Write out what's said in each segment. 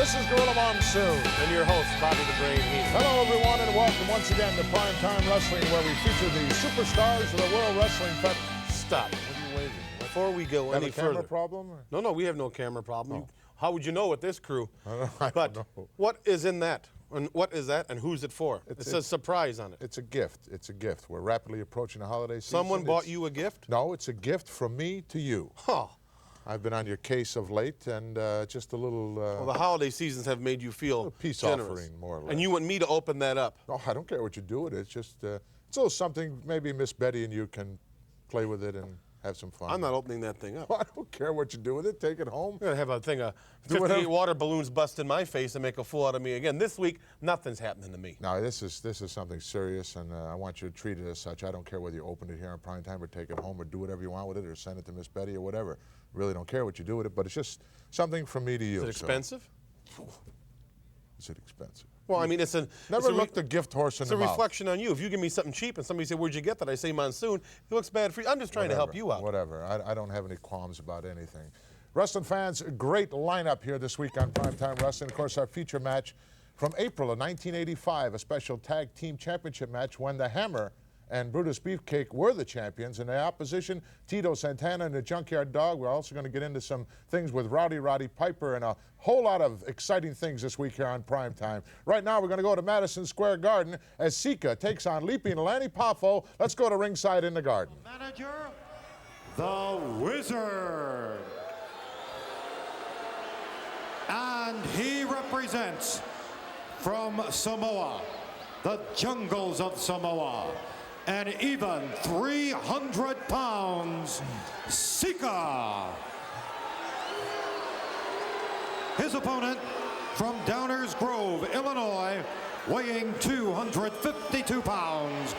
This is Gorilla Monsoon and your host, Bobby the Brain Heat. Hello, everyone, and welcome once again to Prime Time Wrestling, where we feature the superstars of the World Wrestling Federation. Stop. What are you waving? Before we go any further. Camera problem? Or? No, we have no camera problem. Oh. How would you know with this crew? I don't know. What is in that? And what is that, and who's it for? It says surprise on it. It's a gift. It's a gift. We're rapidly approaching the holiday season. Someone bought you a gift? No, it's a gift from me to you. Huh. I've been on your case of late, and just a little... well, the holiday seasons have made you feel peace generous. Offering, more or less. And you want me to open that up? No, I don't care what you do with it. It's just it's a little something maybe Miss Betty and you can play with it and have some fun. I'm not opening that thing up. Well, I don't care what you do with it. Take it home. You're going to have a thing of 58 water balloons bust in my face and make a fool out of me again. This week, nothing's happening to me. No, this is something serious, and I want you to treat it as such. I don't care whether you open it here on Prime Time or take it home or do whatever you want with it or send it to Miss Betty or whatever. Really don't care what you do with it, but it's just something from me to you. Is it expensive? Is it expensive? Well, I mean, Never looked a gift horse in the mouth. It's a reflection on you. If you give me something cheap and somebody say, "Where'd you get that?" I say, "Monsoon." It looks bad for you. I'm just trying to help you out. Whatever. I don't have any qualms about anything. Wrestling fans, a great lineup here this week on Primetime Wrestling. Of course, our feature match from April of 1985, a special tag team championship match when the Hammer and Brutus Beefcake were the champions. In the opposition, Tito Santana and the Junkyard Dog. We're also going to get into some things with Rowdy Roddy Piper and a whole lot of exciting things this week here on Primetime. Right now, we're going to go to Madison Square Garden as Sika takes on Leaping Lanny Poffo. Let's go to ringside in the Garden. Manager, the Wizard. And he represents from Samoa, the jungles of Samoa, and even 300 pounds, Sika. His opponent from Downers Grove, Illinois, weighing 252 pounds,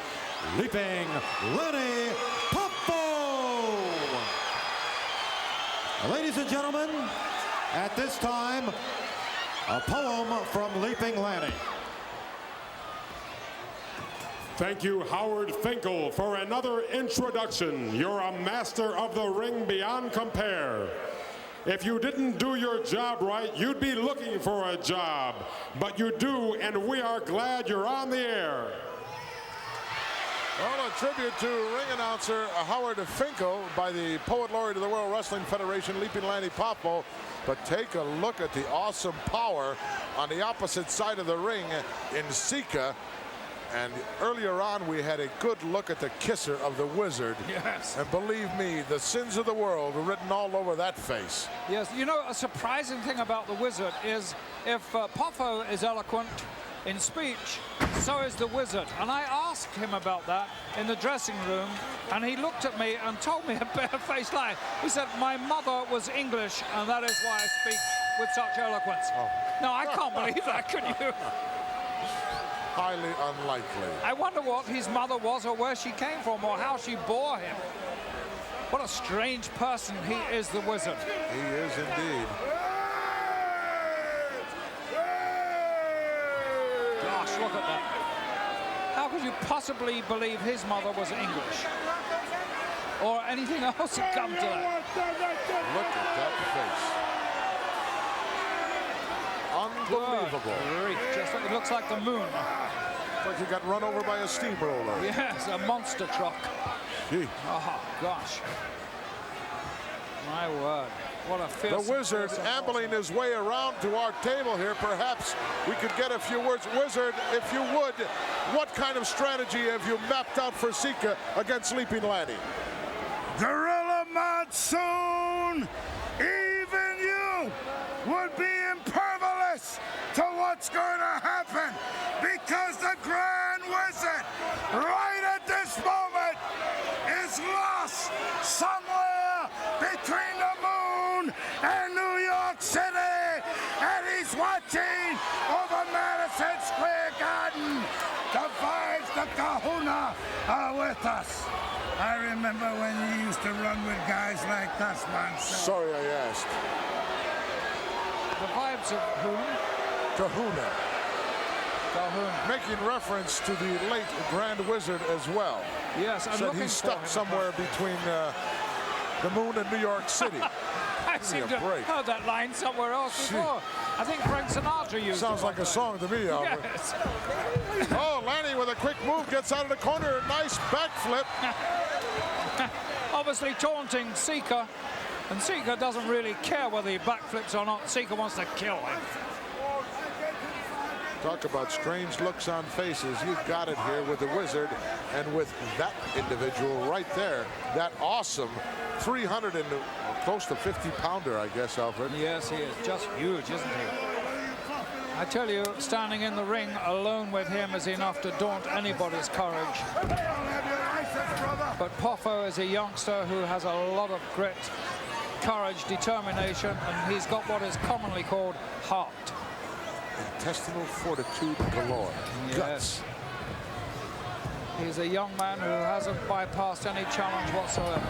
Leaping Lanny Poffo. Ladies and gentlemen, at this time, a poem from Leaping Lanny. Thank you, Howard Finkel, for another introduction. You're a master of the ring beyond compare. If you didn't do your job right, you'd be looking for a job. But you do, and we are glad you're on the air. Well, a tribute to ring announcer Howard Finkel by the Poet Laureate of the World Wrestling Federation, Leaping Lanny Poffo. But take a look at the awesome power on the opposite side of the ring in Sika. And earlier on, we had a good look at the kisser of the Wizard. Yes. And believe me, the sins of the world were written all over that face. Yes, you know, a surprising thing about the Wizard is if Poffo is eloquent in speech, so is the Wizard. And I asked him about that in the dressing room, and he looked at me and told me a barefaced lie. He said, "My mother was English, and that is why I speak with such eloquence." Oh. No, I can't believe that, can you? Highly unlikely. I wonder what his mother was, or where she came from, or how she bore him. What a strange person he is, the Wizard. He is indeed. Gosh, look at that. How could you possibly believe his mother was English? Or anything else that come to that? Look at that face. Unbelievable. Just like, it looks like the moon. Like he got run over by a steamroller. Yes, a monster truck. Gee. Oh, gosh. My word. What a fearsome. The Wizard ambling his way around to our table here. Perhaps we could get a few words. Wizard, if you would, what kind of strategy have you mapped out for Sika against Leaping Lanny? Gorilla Monsoon, even you would be impervious to what's going to happen, because the Grand Wizard, right at this moment, is lost somewhere between the moon and New York City, and he's watching over Madison Square Garden. The vibes, the kahuna are with us. I remember when you used to run with guys like us, Monsoon. Sorry I asked. The vibes of whom? Kahuna. Kahuna. Making reference to the late Grand Wizard as well. Yes, I'm said looking he's for stuck him. somewhere between the moon and New York City. I seem to have heard that line somewhere else before. I think Frank Sinatra used it. Sounds like a song to me, Albert. Yes. Oh, Lanny with a quick move gets out of the corner. Nice backflip. Obviously taunting Sika. And Sika doesn't really care whether he backflips or not. Sika wants to kill him. Talk about strange looks on faces. You've got it here with the Wizard and with that individual right there. That awesome 300 and close to 50-pounder, I guess, Alfred. Yes, he is just huge, isn't he? I tell you, standing in the ring alone with him is enough to daunt anybody's courage. But Poffo is a youngster who has a lot of grit, courage, determination, and he's got what is commonly called heart. Intestinal fortitude galore. Yes. Guts. He's a young man who hasn't bypassed any challenge whatsoever.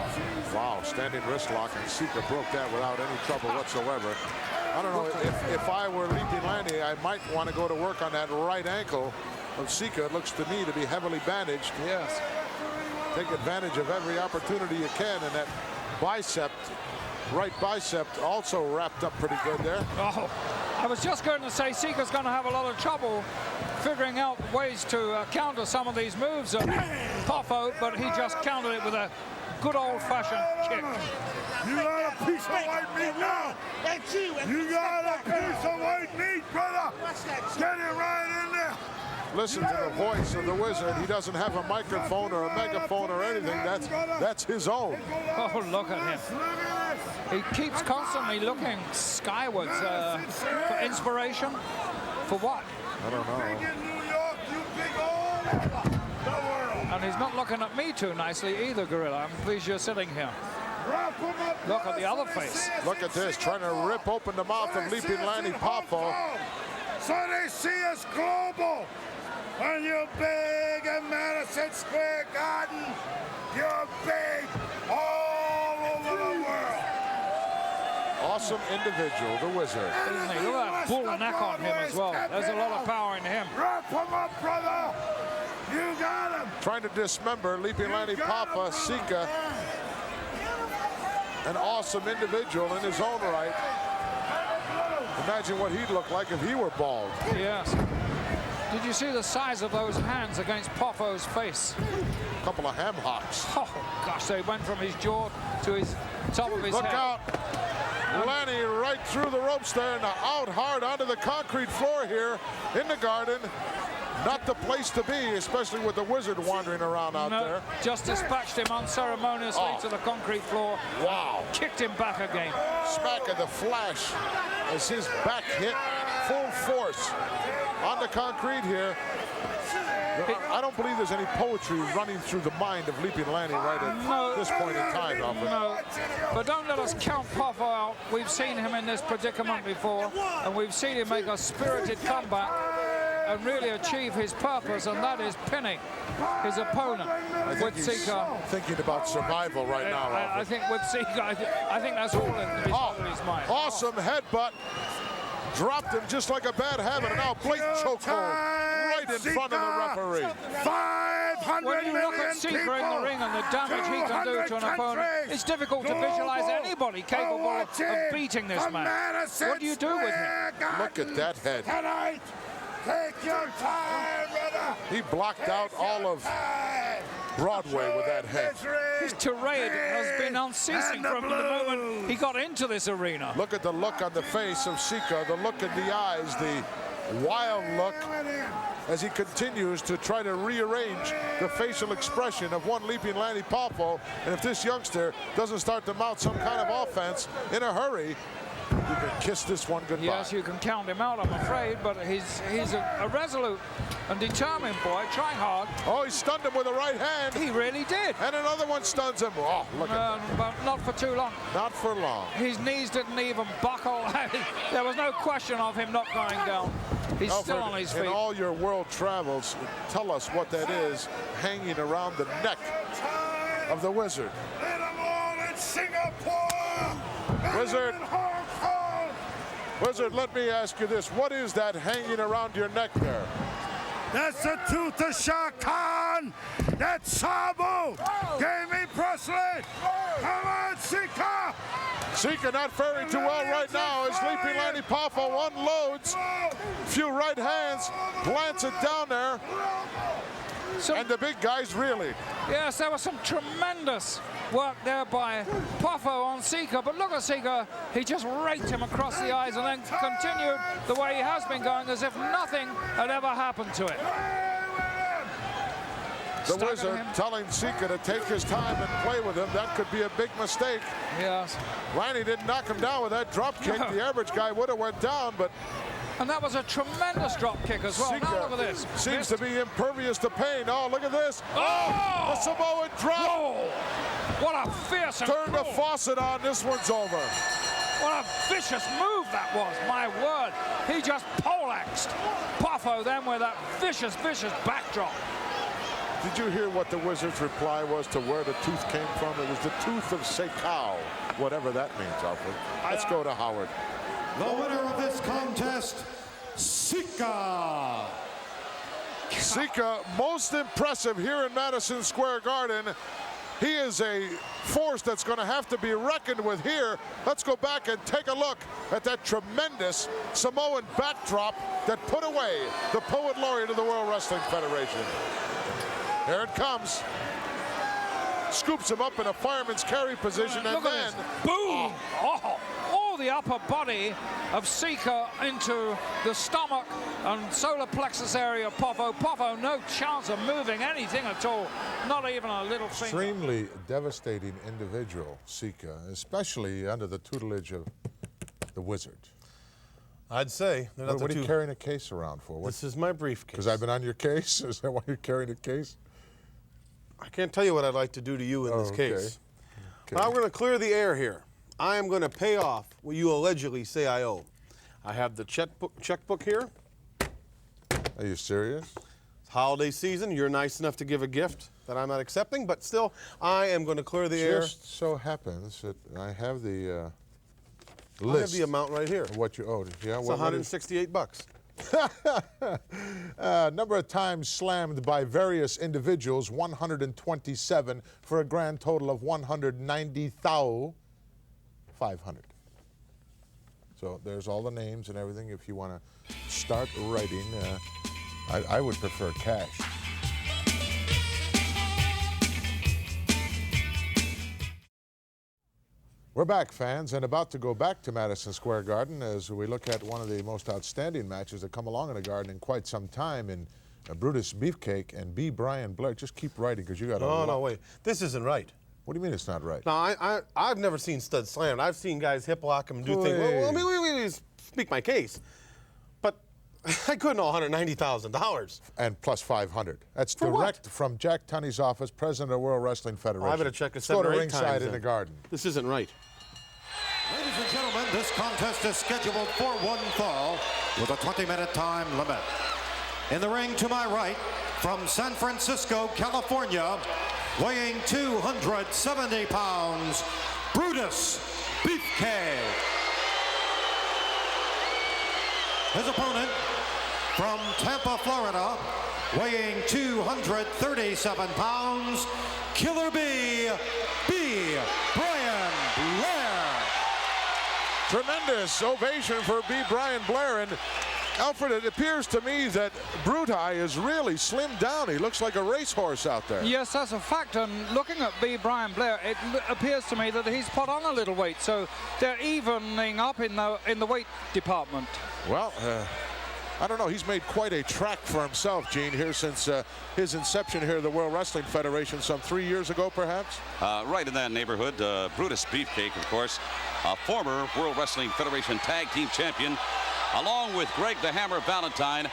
Wow, standing wrist lock, and Sika broke that without any trouble whatsoever. I don't know, if I were Leaping Lanny, I might want to go to work on that right ankle of Sika. It looks to me to be heavily bandaged. Yes. Take advantage of every opportunity you can, and that bicep, right bicep, also wrapped up pretty good there. Oh, I was just going to say Sika's going to have a lot of trouble figuring out ways to counter some of these moves of Poffo, but he just countered it with a good old-fashioned kick. You got a piece of white meat now. That's you. You got a piece of white meat, brother. Get it right in there. Listen to the voice of the Wizard. He doesn't have a microphone or a megaphone or anything. That's his own. Oh, look at him. He keeps constantly looking skywards for inspiration. For what? I don't know. New York, you big old the world. And he's not looking at me too nicely either, Gorilla. I'm pleased you're sitting here. Look at the other face. Look at this, trying to rip open the mouth of Leaping Lanny Poffo. So they see us global. When you're big in Madison Square Garden, you're big all over the world. Awesome individual, the Wizard. Isn't he? Look at that bull neck on him as well. There's a lot of power in him. Wrap him up, brother. You got him. Trying to dismember Leaping Lanny Poffo, Sika. An awesome individual in his own right. Imagine what he'd look like if he were bald. Yes. Did you see the size of those hands against Poffo's face? A couple of ham hocks. Oh, gosh, they went from his jaw to his top of his Look head. out. Lanny right through the ropes there and out hard onto the concrete floor here in the Garden. Not the place to be, especially with the Wizard wandering around out there. Just dispatched him unceremoniously to the concrete floor. Wow. Kicked him back again. Smack of the flash as his back hit full force on the concrete here. I don't believe there's any poetry running through the mind of Leaping Lanny right at this point in time, Alfred. No, but don't let us count Poffo out. We've seen him in this predicament before, and we've seen him make a spirited comeback and really achieve his purpose, and that is pinning his opponent with Sika. Thinking about survival right now, Alfred. I think with Sika, I think that's all in his mind. Awesome headbutt. Dropped him just like a bad habit, and now blatant chokehold right in front of the referee. 500 When you look at Sika in the ring and the damage he can do to an opponent, it's difficult to visualize anybody capable of beating this man. What do you do with him? Look at that head. Tonight, take your time, brother. He blocked out all of Broadway with that head. His tirade has been unceasing from the moment he got into this arena. Look at the look on the face of Sika, the look in the eyes, the wild look as he continues to try to rearrange the facial expression of one Leaping Lanny Poffo. And if this youngster doesn't start to mount some kind of offense in a hurry, you can kiss this one goodbye. Yes, you can count him out, I'm afraid, but he's a resolute and determined boy, trying hard. Oh, he stunned him with a right hand. He really did. And another one stuns him. Oh, look at that. But not for too long. Not for long. His knees didn't even buckle. There was no question of him not going down. He's Alfred, still on his feet. in all your world travels, tell us what that is hanging around the neck of the Wizard. Let them all in Singapore. Wizard. Wizard, let me ask you this. What is that hanging around your neck there? That's the tooth of Shah Khan. That Sabu gave me Presley. Come on, Sika. Sika not faring too well right now as Leaping Lanny Poffo unloads. Few right hands, plants it down there. And the big guys really. Yes, there was some tremendous work there by Poffo on Sika, but look at Sika, he just raked him across the eyes and then continued the way he has been going as if nothing had ever happened to him. The Wizard telling Sika to take his time and play with him. That could be a big mistake. Yes. Lanny didn't knock him down with that drop kick. The average guy would have went down, but and that was a tremendous drop kick as well. Now look at this. Seems to be impervious to pain. Oh, look at this. Oh! A Samoan drop. Whoa! What a fierce and Turn the faucet on. This one's over. What a vicious move that was. My word. He just poleaxed Poffo then with that vicious, vicious backdrop. Did you hear what the Wizard's reply was to where the tooth came from? It was the tooth of Sekau, whatever that means, Alfred. Let's go to Howard. The winner of this contest, Sika. Sika, most impressive here in Madison Square Garden. He is a force that's going to have to be reckoned with here. Let's go back and take a look at that tremendous Samoan backdrop that put away the poet laureate of the World Wrestling Federation. Here it comes. Scoops him up in a fireman's carry position, and then boom! Oh, the upper body of Sika into the stomach and solar plexus area of Poffo. Poffo, no chance of moving anything at all, not even a little finger. Extremely devastating individual, Sika, especially under the tutelage of the Wizard. I'd say. What are you carrying a case around for? This is my briefcase. Because I've been on your case? Is that why you're carrying a case? I can't tell you what I'd like to do to you in this case. But I'm going to clear the air here. I am going to pay off what you allegedly say I owe. I have the checkbook here. Are you serious? It's holiday season. You're nice enough to give a gift that I'm not accepting, but still, I am going to clear the air. Just so happens that I have the list. I have the amount right here. Of what you owed. Yeah, it's $168. Number of times slammed by various individuals, 127 for a grand total of 190,500. So there's all the names and everything. If you want to start writing, I would prefer cash. We're back, fans, and about to go back to Madison Square Garden as we look at one of the most outstanding matches that come along in the Garden in quite some time in Brutus Beefcake and B. Brian Blair. Just keep writing because you got to. No, wait. This isn't right. What do you mean it's not right? No, I've never seen stud slammed. I've seen guys hip lock him and do things. Well, wait, speak my case. But I couldn't owe $190,000. And plus 500. That's For direct what? from Jack Tunney's office, president of the World Wrestling Federation. I better check it Let's go to 7 or 8 ringside times in the Garden. This isn't right. Ladies and gentlemen, this contest is scheduled for one fall with a 20-minute time limit. In the ring to my right, from San Francisco, California, weighing 270 pounds, Brutus Beefcake. His opponent, from Tampa, Florida, weighing 237 pounds, Killer B. Brian Blair. Tremendous ovation for B. Brian Blair. And Alfred, it appears to me that Brutai is really slimmed down. He looks like a racehorse out there. Yes, that's a fact. And looking at B. Brian Blair, it appears to me that he's put on a little weight. So they're evening up in the weight department. Well, I don't know. He's made quite a track for himself, Gene, here since his inception here at the World Wrestling Federation some 3 years ago, perhaps? Right in that neighborhood. Brutus Beefcake, of course, a former World Wrestling Federation Tag Team Champion, along with Greg the Hammer Valentine.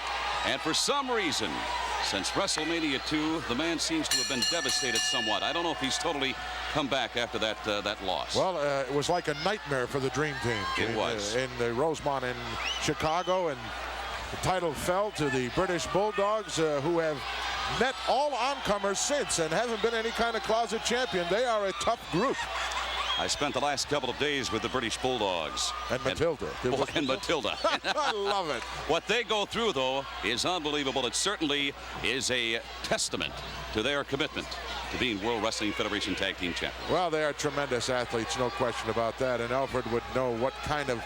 And for some reason, since WrestleMania 2, the man seems to have been devastated somewhat. I don't know if he's totally come back after that loss. Well, it was like a nightmare for the Dream Team. It was. In the Rosemont in Chicago, and the title fell to the British Bulldogs, who have met all oncomers since and haven't been any kind of closet champion. They are a tough group. I spent the last couple of days with the British Bulldogs. And Matilda. And Matilda. I love it. What they go through, though, is unbelievable. It certainly is a testament to their commitment to being World Wrestling Federation Tag Team Champions. Well, they are tremendous athletes, no question about that. And Alfred would know what kind of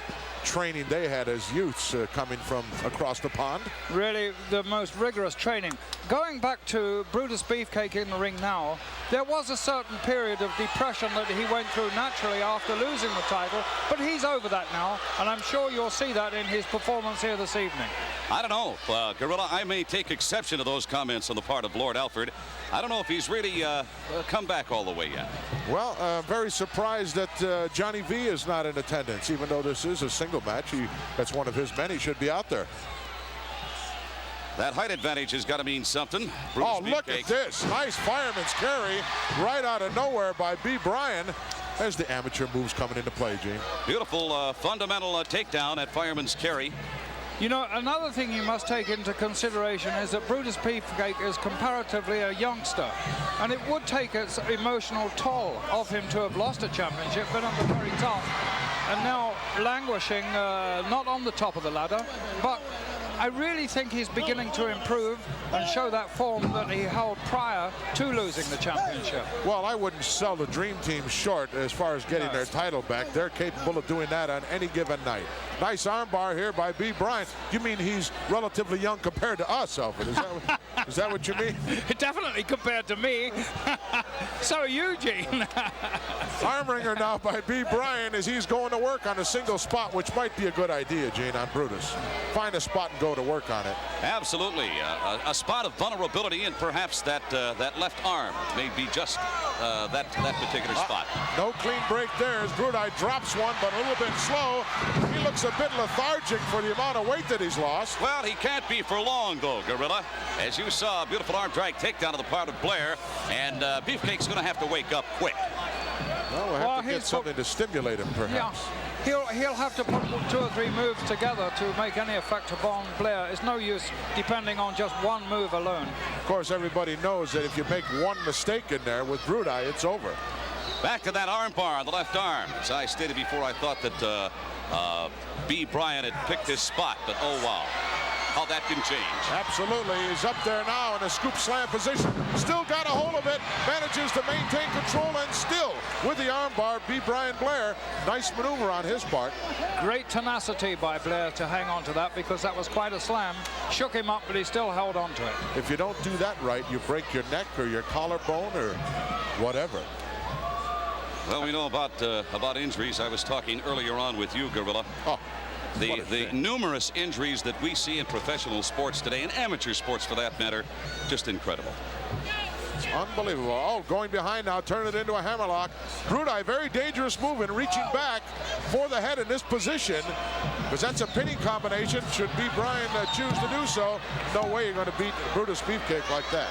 training they had as youths coming from across the pond. Really, the most rigorous training. Going back to Brutus Beefcake in the ring now, there was a certain period of depression that he went through naturally after losing the title, but he's over that now, and I'm sure you'll see that in his performance here this evening. I don't know, Gorilla. I may take exception to those comments on the part of Lord Alfred. I don't know if he's really come back all the way yet. Well, very surprised that Johnny V is not in attendance, even though this is a single match. That's one of his men. He should be out there. That height advantage has got to mean something. Brutus Oh, look Beefcake. at this. Nice fireman's carry right out of nowhere by B. Bryan. As the amateur moves coming into play, Gene. Beautiful fundamental takedown at fireman's carry. You know, another thing you must take into consideration is that Brutus Beefcake is comparatively a youngster, and it would take its emotional toll of him to have lost a championship, been at the very top, and now languishing not on the top of the ladder, but I really think he's beginning to improve and show that form that he held prior to losing the championship. Well, I wouldn't sell the Dream Team short as far as getting their title back. They're capable of doing that on any given night. Nice armbar here by B. Bryan. You mean he's relatively young compared to us, Alfred? Is that what you mean? Definitely compared to me. So are you, Gene. Arm wringer now by B. Bryan as he's going to work on a single spot, which might be a good idea, Gene, on Brutus. Find a spot and go to work on it. Absolutely. A spot of vulnerability, and perhaps that left arm may be just that particular spot. No clean break there as Brudai drops one, but a little bit slow. He looks a bit lethargic for the amount of weight that he's lost. Well, he can't be for long, though, Gorilla. As you saw, a beautiful arm drag takedown on the part of Blair, and Beefcake's going to have to wake up quick. Well, we'll have to get something to stimulate him, perhaps. Yeah. He'll have to put 2 or 3 moves together to make any effect upon Blair. It's no use depending on just one move alone. Of course, everybody knows that if you make one mistake in there with Brudai, it's over. Back to that arm bar on the left arm. As I stated before, I thought that B. Bryan had picked his spot, but oh wow, how that can change. Absolutely. He's up there now in a scoop slam position. Still got a hold of it. Manages to maintain control, and still with the arm bar, B. Bryan Blair. Nice maneuver on his part. Great tenacity by Blair to hang on to that, because that was quite a slam. Shook him up, but he still held on to it. If you don't do that right, you break your neck or your collarbone or whatever. Well, we know about injuries. I was talking earlier on with you, Gorilla. Oh. The numerous injuries that we see in professional sports today, and amateur sports for that matter, just incredible. It's unbelievable. Oh, going behind now, turn it into a hammerlock. Brudai, very dangerous move in reaching back for the head in this position, because that's a pinning combination. Should B. Bryan choose to do so, no way you're going to beat Brutus Beefcake like that.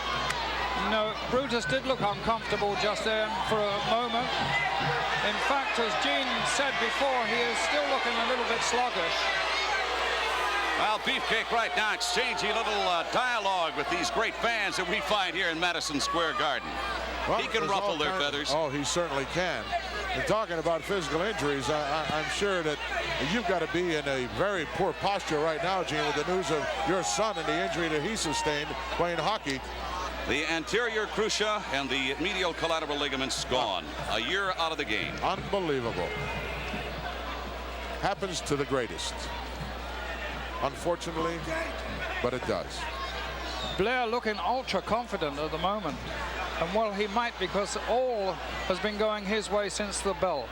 No, Brutus did look uncomfortable just then for a moment. In fact, as Gene said before, he is still looking a little bit sluggish. Well, Beefcake right now exchanging a little dialogue with these great fans that we find here in Madison Square Garden. Well, he can ruffle their feathers. Oh, he certainly can. And talking about physical injuries, I'm sure that you've got to be in a very poor posture right now, Gene, with the news of your son and the injury that he sustained playing hockey. The anterior crucia and the medial collateral ligaments gone. A year out of the game. Unbelievable. Happens to the greatest. Unfortunately, but it does. Blair looking ultra confident at the moment. And well, he might, because all has been going his way since the bell.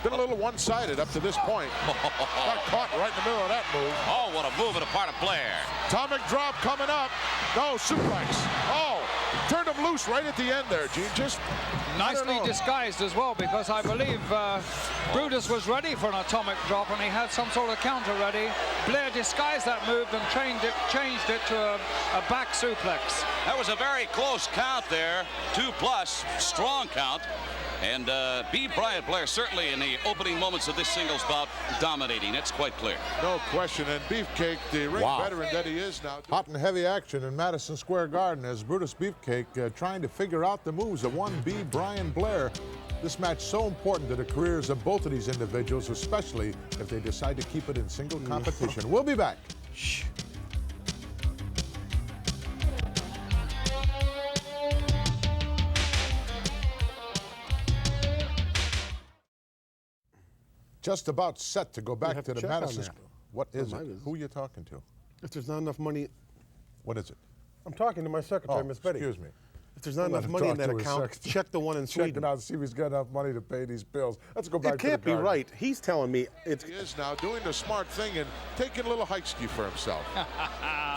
Been a little one-sided up to this point. Got caught right in the middle of that move. Oh, what a move on the part of Blair. Atomic drop coming up. No, suplex. Oh, turned him loose right at the end there, Gene. Just nicely disguised as well, because I believe Brutus was ready for an atomic drop and he had some sort of counter ready. Blair disguised that move and changed it to a back suplex. That was a very close count there. 2+, strong count. And B. Bryant Blair certainly in the opening moments of this singles bout dominating. That's quite clear. No question. And Beefcake, the ring veteran that he is now. Hot and heavy action in Madison Square Garden as Brutus Beefcake trying to figure out the moves of one B. Bryant Blair. This match so important to the careers of both of these individuals, especially if they decide to keep it in single competition. We'll be back. Shh. Just about set to go back to the Madison. What is it? Is. Who are you talking to? If there's not enough money. What is it? I'm talking to my secretary, Miss Betty. Excuse me. If there's not enough money in that account, check the one in Sweden. Check it out, see if he's got enough money to pay these bills. Let's go back to the It can't be right. He's telling me it's... He is now doing the smart thing and taking a little hike ski for himself.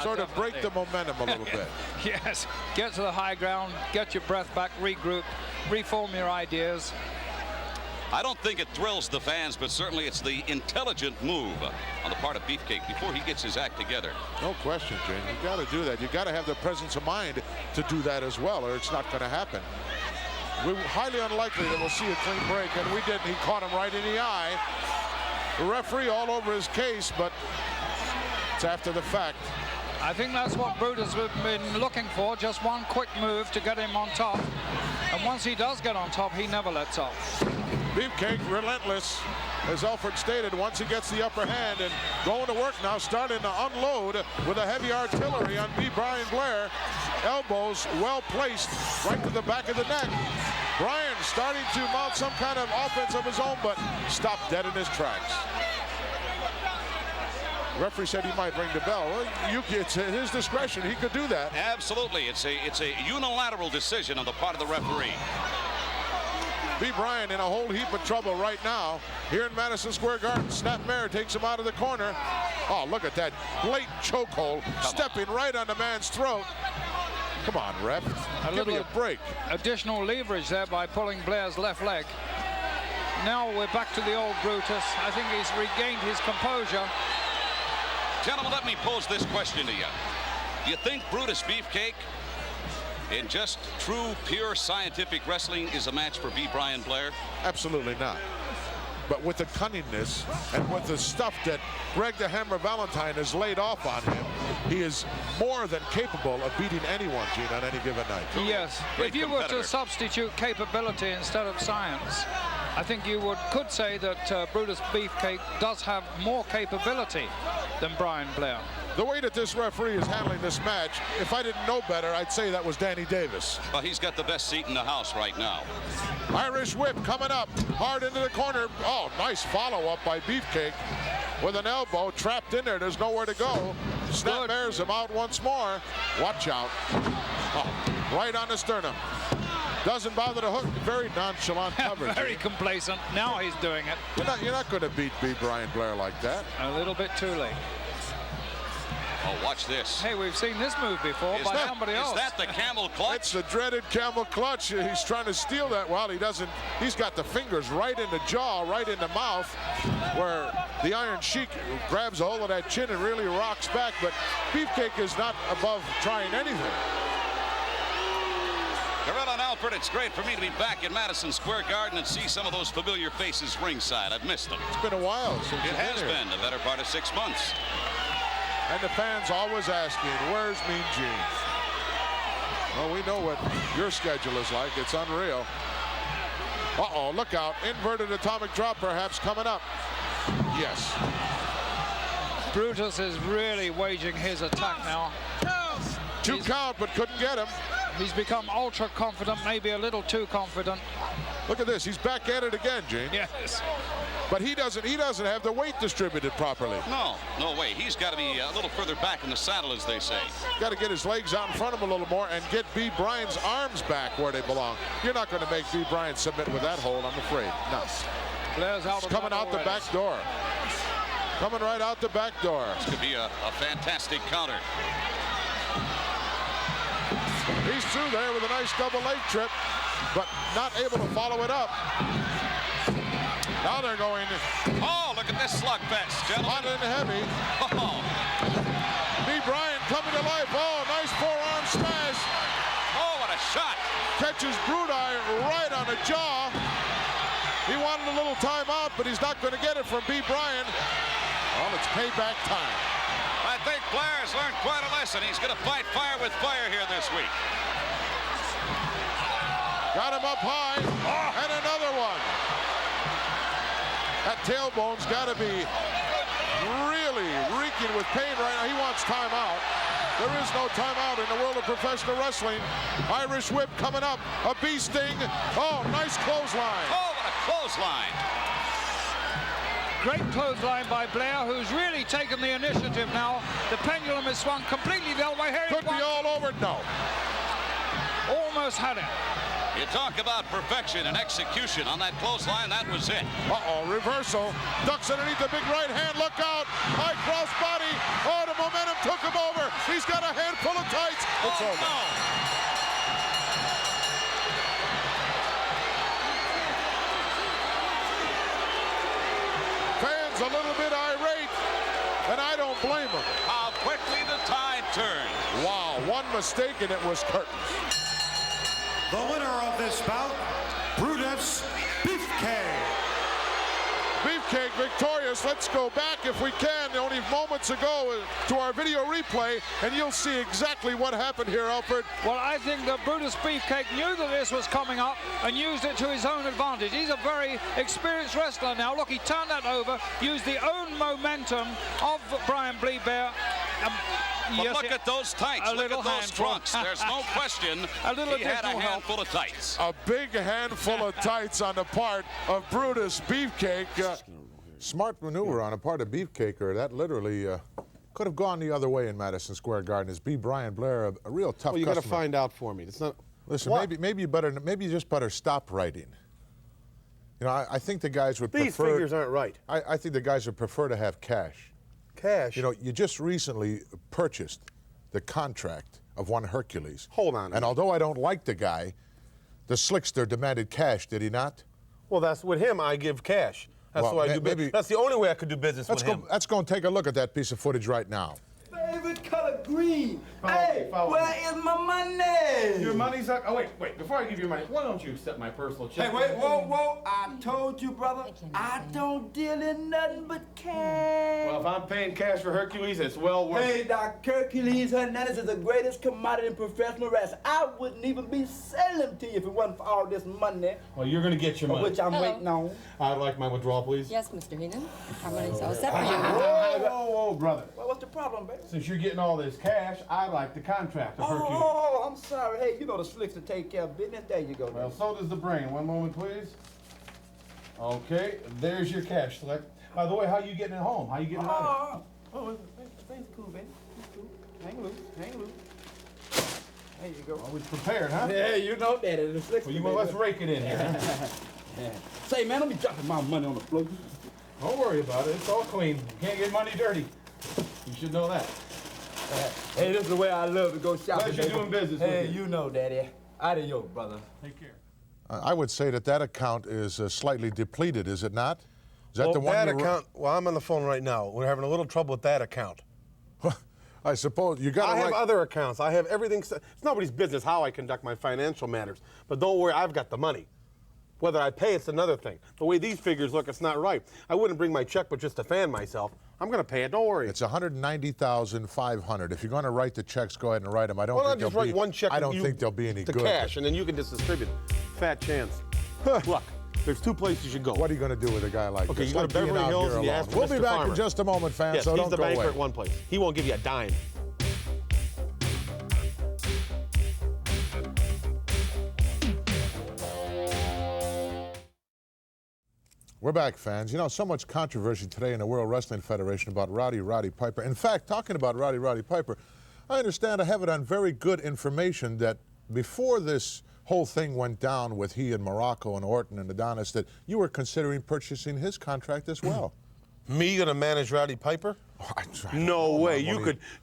Sort of break the momentum a little bit. Yes, get to the high ground, get your breath back, regroup, reform your ideas. I don't think it thrills the fans, but certainly it's the intelligent move on the part of Beefcake before he gets his act together. No question, Jane. You got to do that. You got to have the presence of mind to do that as well, or it's not going to happen. We're highly unlikely that we'll see a clean break, and we didn't. He caught him right in the eye. The referee all over his case, but it's after the fact. I think that's what Brutus has been looking for, just one quick move to get him on top. And once he does get on top, he never lets off. Beefcake relentless, as Alfred stated, once he gets the upper hand and going to work now, starting to unload with a heavy artillery on B. Bryant Blair. Elbows well placed right to the back of the neck. Bryan starting to mount some kind of offense of his own, but stopped dead in his tracks. Referee said he might ring the bell. Well, it's at his discretion. He could do that. Absolutely. It's a unilateral decision on the part of the referee. B. Bryant in a whole heap of trouble right now here in Madison Square Garden. Snapmare takes him out of the corner. Oh, look at that blatant chokehold, stepping right on the man's throat. Come on, ref. Give me a break. Additional leverage there by pulling Blair's left leg. Now we're back to the old Brutus. I think he's regained his composure. Gentlemen, let me pose this question to you. Do you think Brutus Beefcake, in just true, pure scientific wrestling, is a match for B. Bryant Blair? Absolutely not. But with the cunningness and with the stuff that Greg the Hammer Valentine has laid off on him, he is more than capable of beating anyone, Gene, on any given night. Yes. If you were to substitute capability instead of science, I think you could say that Brutus Beefcake does have more capability than Bryant Blair. The way that this referee is handling this match, if I didn't know better, I'd say that was Danny Davis. Well, he's got the best seat in the house right now. Irish whip coming up, hard into the corner. Oh, nice follow-up by Beefcake with an elbow trapped in there. There's nowhere to go. Snapmares him out once more. Watch out. Oh, right on the sternum. Doesn't bother to hook. Very nonchalant coverage. Very complacent. Now he's doing it. You're not going to beat B. Bryant Blair like that. A little bit too late. Oh, watch this. Hey, we've seen this move before by somebody else. Is that the camel clutch? It's the dreaded camel clutch. He's trying to steal that. Well, he doesn't. He's got the fingers right in the jaw, right in the mouth, where the Iron Sheik grabs a hold of that chin and really rocks back. But Beefcake is not above trying anything. Corella and Alfred, it's great for me to be back in Madison Square Garden and see some of those familiar faces ringside. I've missed them. It's been a while since it has been the better part of 6 months. And the fans always asking, where's Mean Gene? Well, we know what your schedule is like. It's unreal. Uh-oh, look out. Inverted atomic drop perhaps coming up. Yes. Brutus is really waging his attack now. Two count, but couldn't get him. He's become ultra confident, maybe a little too confident. Look at this. He's back at it again, Gene. Yes. But he doesn't have the weight distributed properly. No way. He's got to be a little further back in the saddle, as they say. Got to get his legs out in front of him a little more and get B. Bryant's arms back where they belong. You're not going to make B. Bryant submit with that hold, I'm afraid. No. Blair's out of coming out the back door. Coming right out the back door. This could be a fantastic counter. He's through there with a nice double leg trip, but not able to follow it up. Now they're going. Oh, look at this slugfest, gentlemen. Hot and heavy. Oh. B. Bryant coming to life. Oh, nice forearm smash. Oh, what a shot. Catches Brudai right on the jaw. He wanted a little timeout, but he's not going to get it from B. Bryan. Well, it's payback time. I think Blair's learned quite a lesson. He's going to fight fire with fire here this week. Got him up high, and another one. That tailbone's got to be really reeking with pain right now. He wants timeout. There is no timeout in the world of professional wrestling. Irish whip coming up. A bee sting. Oh, nice clothesline. Oh, what a clothesline. Great clothesline by Blair, who's really taken the initiative now. The pendulum is swung completely the other way. Here Could be all over. No. Almost had it. You talk about perfection and execution on that clothesline. That was it. Uh-oh, reversal. Ducks underneath the big right hand. Look out. High cross body. Oh, the momentum took him over. He's got a handful of tights. It's over. No. Fans a little bit irate, and I don't blame them. How quickly the tide turned. Wow, one mistake and it was curtains. The winner of this bout, Brutus Beefcake. Beefcake victorious. Let's go back, if we can, only moments ago to our video replay, and you'll see exactly what happened here, Alfred. Well, I think that Brutus Beefcake knew that this was coming up and used it to his own advantage. He's a very experienced wrestler now. Look, he turned that over, used the own momentum of Brian Bleebear. But Yes, look at those tights. Look at those handful. trunks. There's no question A little he had a additional help. handful of tights. A big handful of tights on the part of Brutus Beefcake. Smart maneuver on the part of Beefcaker. That literally could have gone the other way in Madison Square Garden. As B. Brian Blair, a real tough Well, you got to customer. find out for me. It's not. Listen, What? maybe you just better stop writing. You know, I think the guys would These prefer. figures aren't right. I think the guys would prefer to have cash. Cash. You know, you just recently purchased the contract of one Hercules. Hold on a And minute. although I don't like the guy, the Slickster demanded cash, did he not? Well, that's with him. I give cash. That's Well, what I do. maybe- That's the only way I could do business with him. Let's go and take a look at that piece of footage right now. Favorite color green. Hey, where is my money? Your money's up. Oh, wait. Before I give you your money, why don't you accept my personal check? Hey, wait, whoa. I told you, brother, I don't deal in nothing but cash. Well, if I'm paying cash for Hercules, it's well worth Hey, it. Doc, Hercules Hernandez is the greatest commodity in professional wrestling. I wouldn't even be selling them to you if it wasn't for all this money, Well, you're going to get your money. which I'm waiting on. I'd like my withdrawal, please. Yes, Mr. Heenan. Our money's all set for you. Whoa, brother. Well, what's the problem, baby? Since you're getting all this cash, I'd like the contract of Hercules. Oh, I'm sorry. Hey, you know the slicks to take care of business. There you go. Well, so does the brain. One moment, please. Okay, there's your cash, Slick. By the way, how you getting it home? How you getting it out? Things cool, baby. It's cool. Hang loose. There you go. Always prepared, huh? Yeah, you know that. The slicks. Well, let's rake it in here. Huh? Yeah. Say, man, don't be dropping my money on the floor. Don't worry about it. It's all clean. You can't get money dirty. You should know that. Hey, this is the way I love to go shopping. Pleasure doing business with Hey, you. you know, Daddy. Adios, brother. Take care. I would say that account is slightly depleted, is it not? Is that the one that you're- account? Well, I'm on the phone right now. We're having a little trouble with that account. I suppose you got I to have other accounts. I have everything. It's nobody's business how I conduct my financial matters. But don't worry, I've got the money. Whether I pay, it's another thing. The way these figures look, it's not right. I wouldn't bring my checkbook just to fan myself. I'm going to pay it. Don't worry. It's $190,500. If you're going to write the checks, go ahead and write them. I don't Well, I'll think just they'll write be. one check. I and don't you- think they'll be any to good. cash, and then you can just distribute it. Fat chance. Look, there's two places you go. What are you going to do with a guy like Okay, this? you go to Like being Beverly out Hills here and you alone. ask for We'll be Mr. back Farmer. in just a moment, fans. Yes, so he's don't the go banker away. at one place. He won't give you a dime. We're back, fans. You know, so much controversy today in the World Wrestling Federation about Roddy Piper. In fact, talking about Roddy Piper, I understand I have it on very good information that before this whole thing went down with he and Morocco and Orton and Adonis, that you were considering purchasing his contract as well. Me gonna manage Roddy Piper? No way.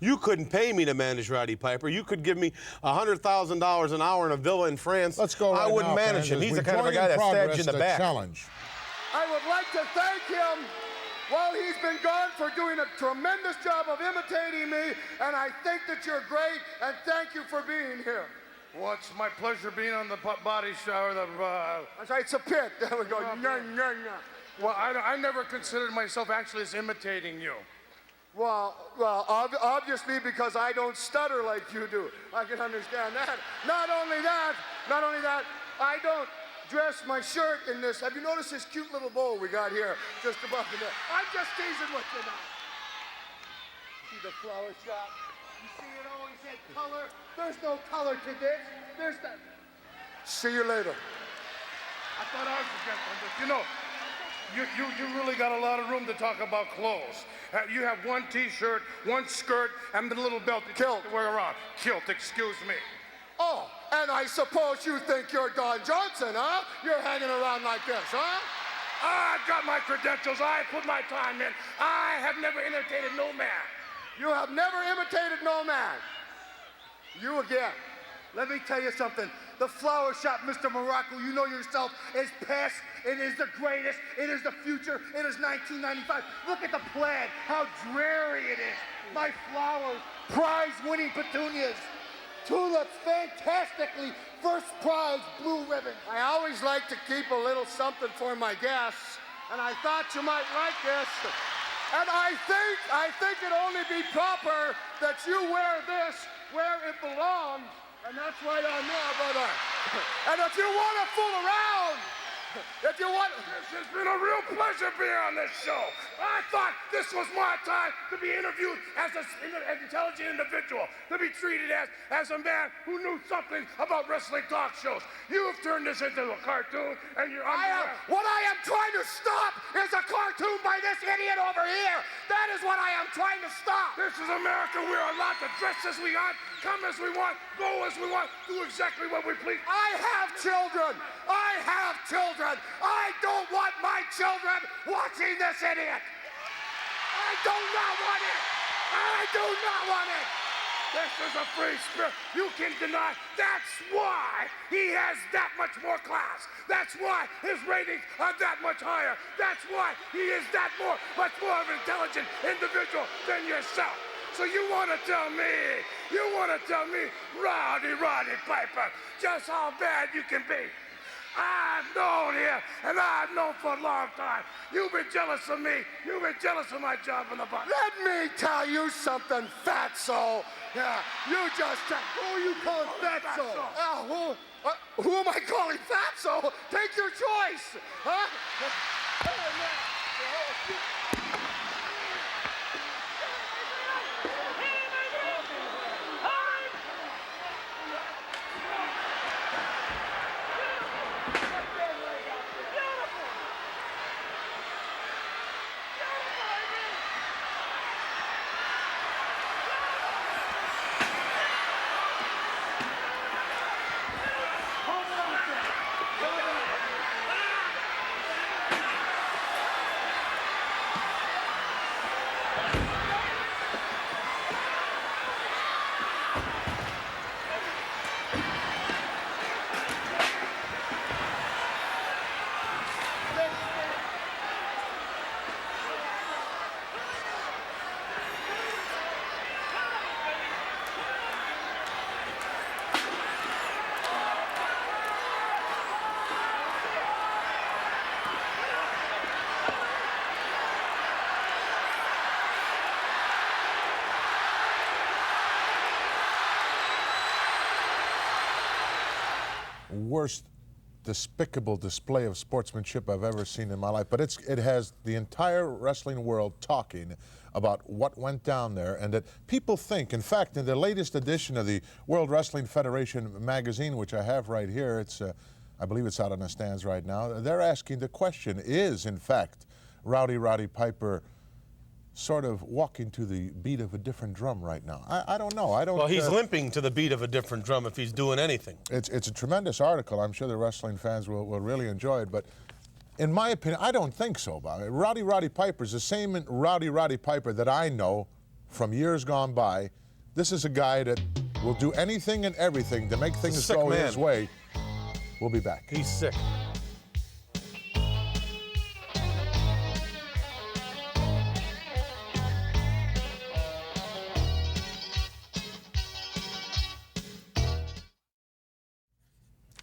You couldn't pay me to manage Roddy Piper. You could give me $100,000 an hour in a villa in France. Let's go. I right wouldn't now, manage fans, him. as He's we the kind of a join guy in that stabs progress you in the the back. challenge. I would like to thank him while he's been gone for doing a tremendous job of imitating me, and I think that you're great, and thank you for being here. Well, it's my pleasure being on the body shower. It's a pit. There we go. Well, I never considered myself actually as imitating you. Well, obviously because I don't stutter like you do. I can understand that. Not only that, I don't dress my shirt in this. Have you noticed this cute little bow we got here just above the neck? I'm just teasing with you now. See the flower shop? You see it always had color? There's no color to this. There's that. See you later. I thought I was the guest on this. You know, you really got a lot of room to talk about clothes. You have one T-shirt, one skirt, and the little belt you kilt to wear around. Kilt, excuse me. Oh, and I suppose you think you're Don Johnson, huh? You're hanging around like this, huh? I've got my credentials. I put my time in. I have never imitated no man. You have never imitated no man. You again. Let me tell you something. The flower shop, Mr. Morocco, you know yourself, is past. It is the greatest. It is the future. It is 1995. Look at the plaid. How dreary it is. My flowers, prize-winning petunias. Tulips, fantastically first prize blue ribbon. I always like to keep a little something for my guests, and I thought you might like this. And I think it'd only be proper that you wear this where it belongs, and that's right on there, brother. And if you want to fool around, this has been a real pleasure being on this show. I thought this was my time to be interviewed as an intelligent individual, to be treated as a man who knew something about wrestling talk shows. You've turned this into a cartoon, and what I am trying to stop is a cartoon by this idiot over here. That is what I am trying to stop. This is America. We are allowed to dress as we want, come as we want, go as we want, do exactly what we please. I have children. I don't want my children watching this idiot. I do not want it. This is a free spirit. You can deny. That's why he has that much more class. That's why his ratings are that much higher. That's why he is much more of an intelligent individual than yourself. So you want to tell me, Roddy Piper, just how bad you can be. I've known him, and I've known for a long time. You've been jealous of me. You've been jealous of my job in the box. Let me tell you something, fatso. Yeah, you just who are you calling fatso? Who am I calling fatso? Take your choice, huh? Worst despicable display of sportsmanship I've ever seen in my life, but it has the entire wrestling world talking about what went down there, and that people think, in fact, in the latest edition of the World Wrestling Federation magazine, which I have right here, it's I believe it's out on the stands right now, they're asking the question, is in fact Roddy Piper sort of walking to the beat of a different drum right now? I don't know. Well, he's limping to the beat of a different drum if he's doing anything. It's a tremendous article. I'm sure the wrestling fans will really enjoy it. But in my opinion, I don't think so, Bob. Roddy Piper's the same Roddy Piper that I know from years gone by. This is a guy that will do anything and everything to make things go his way. We'll be back. He's sick.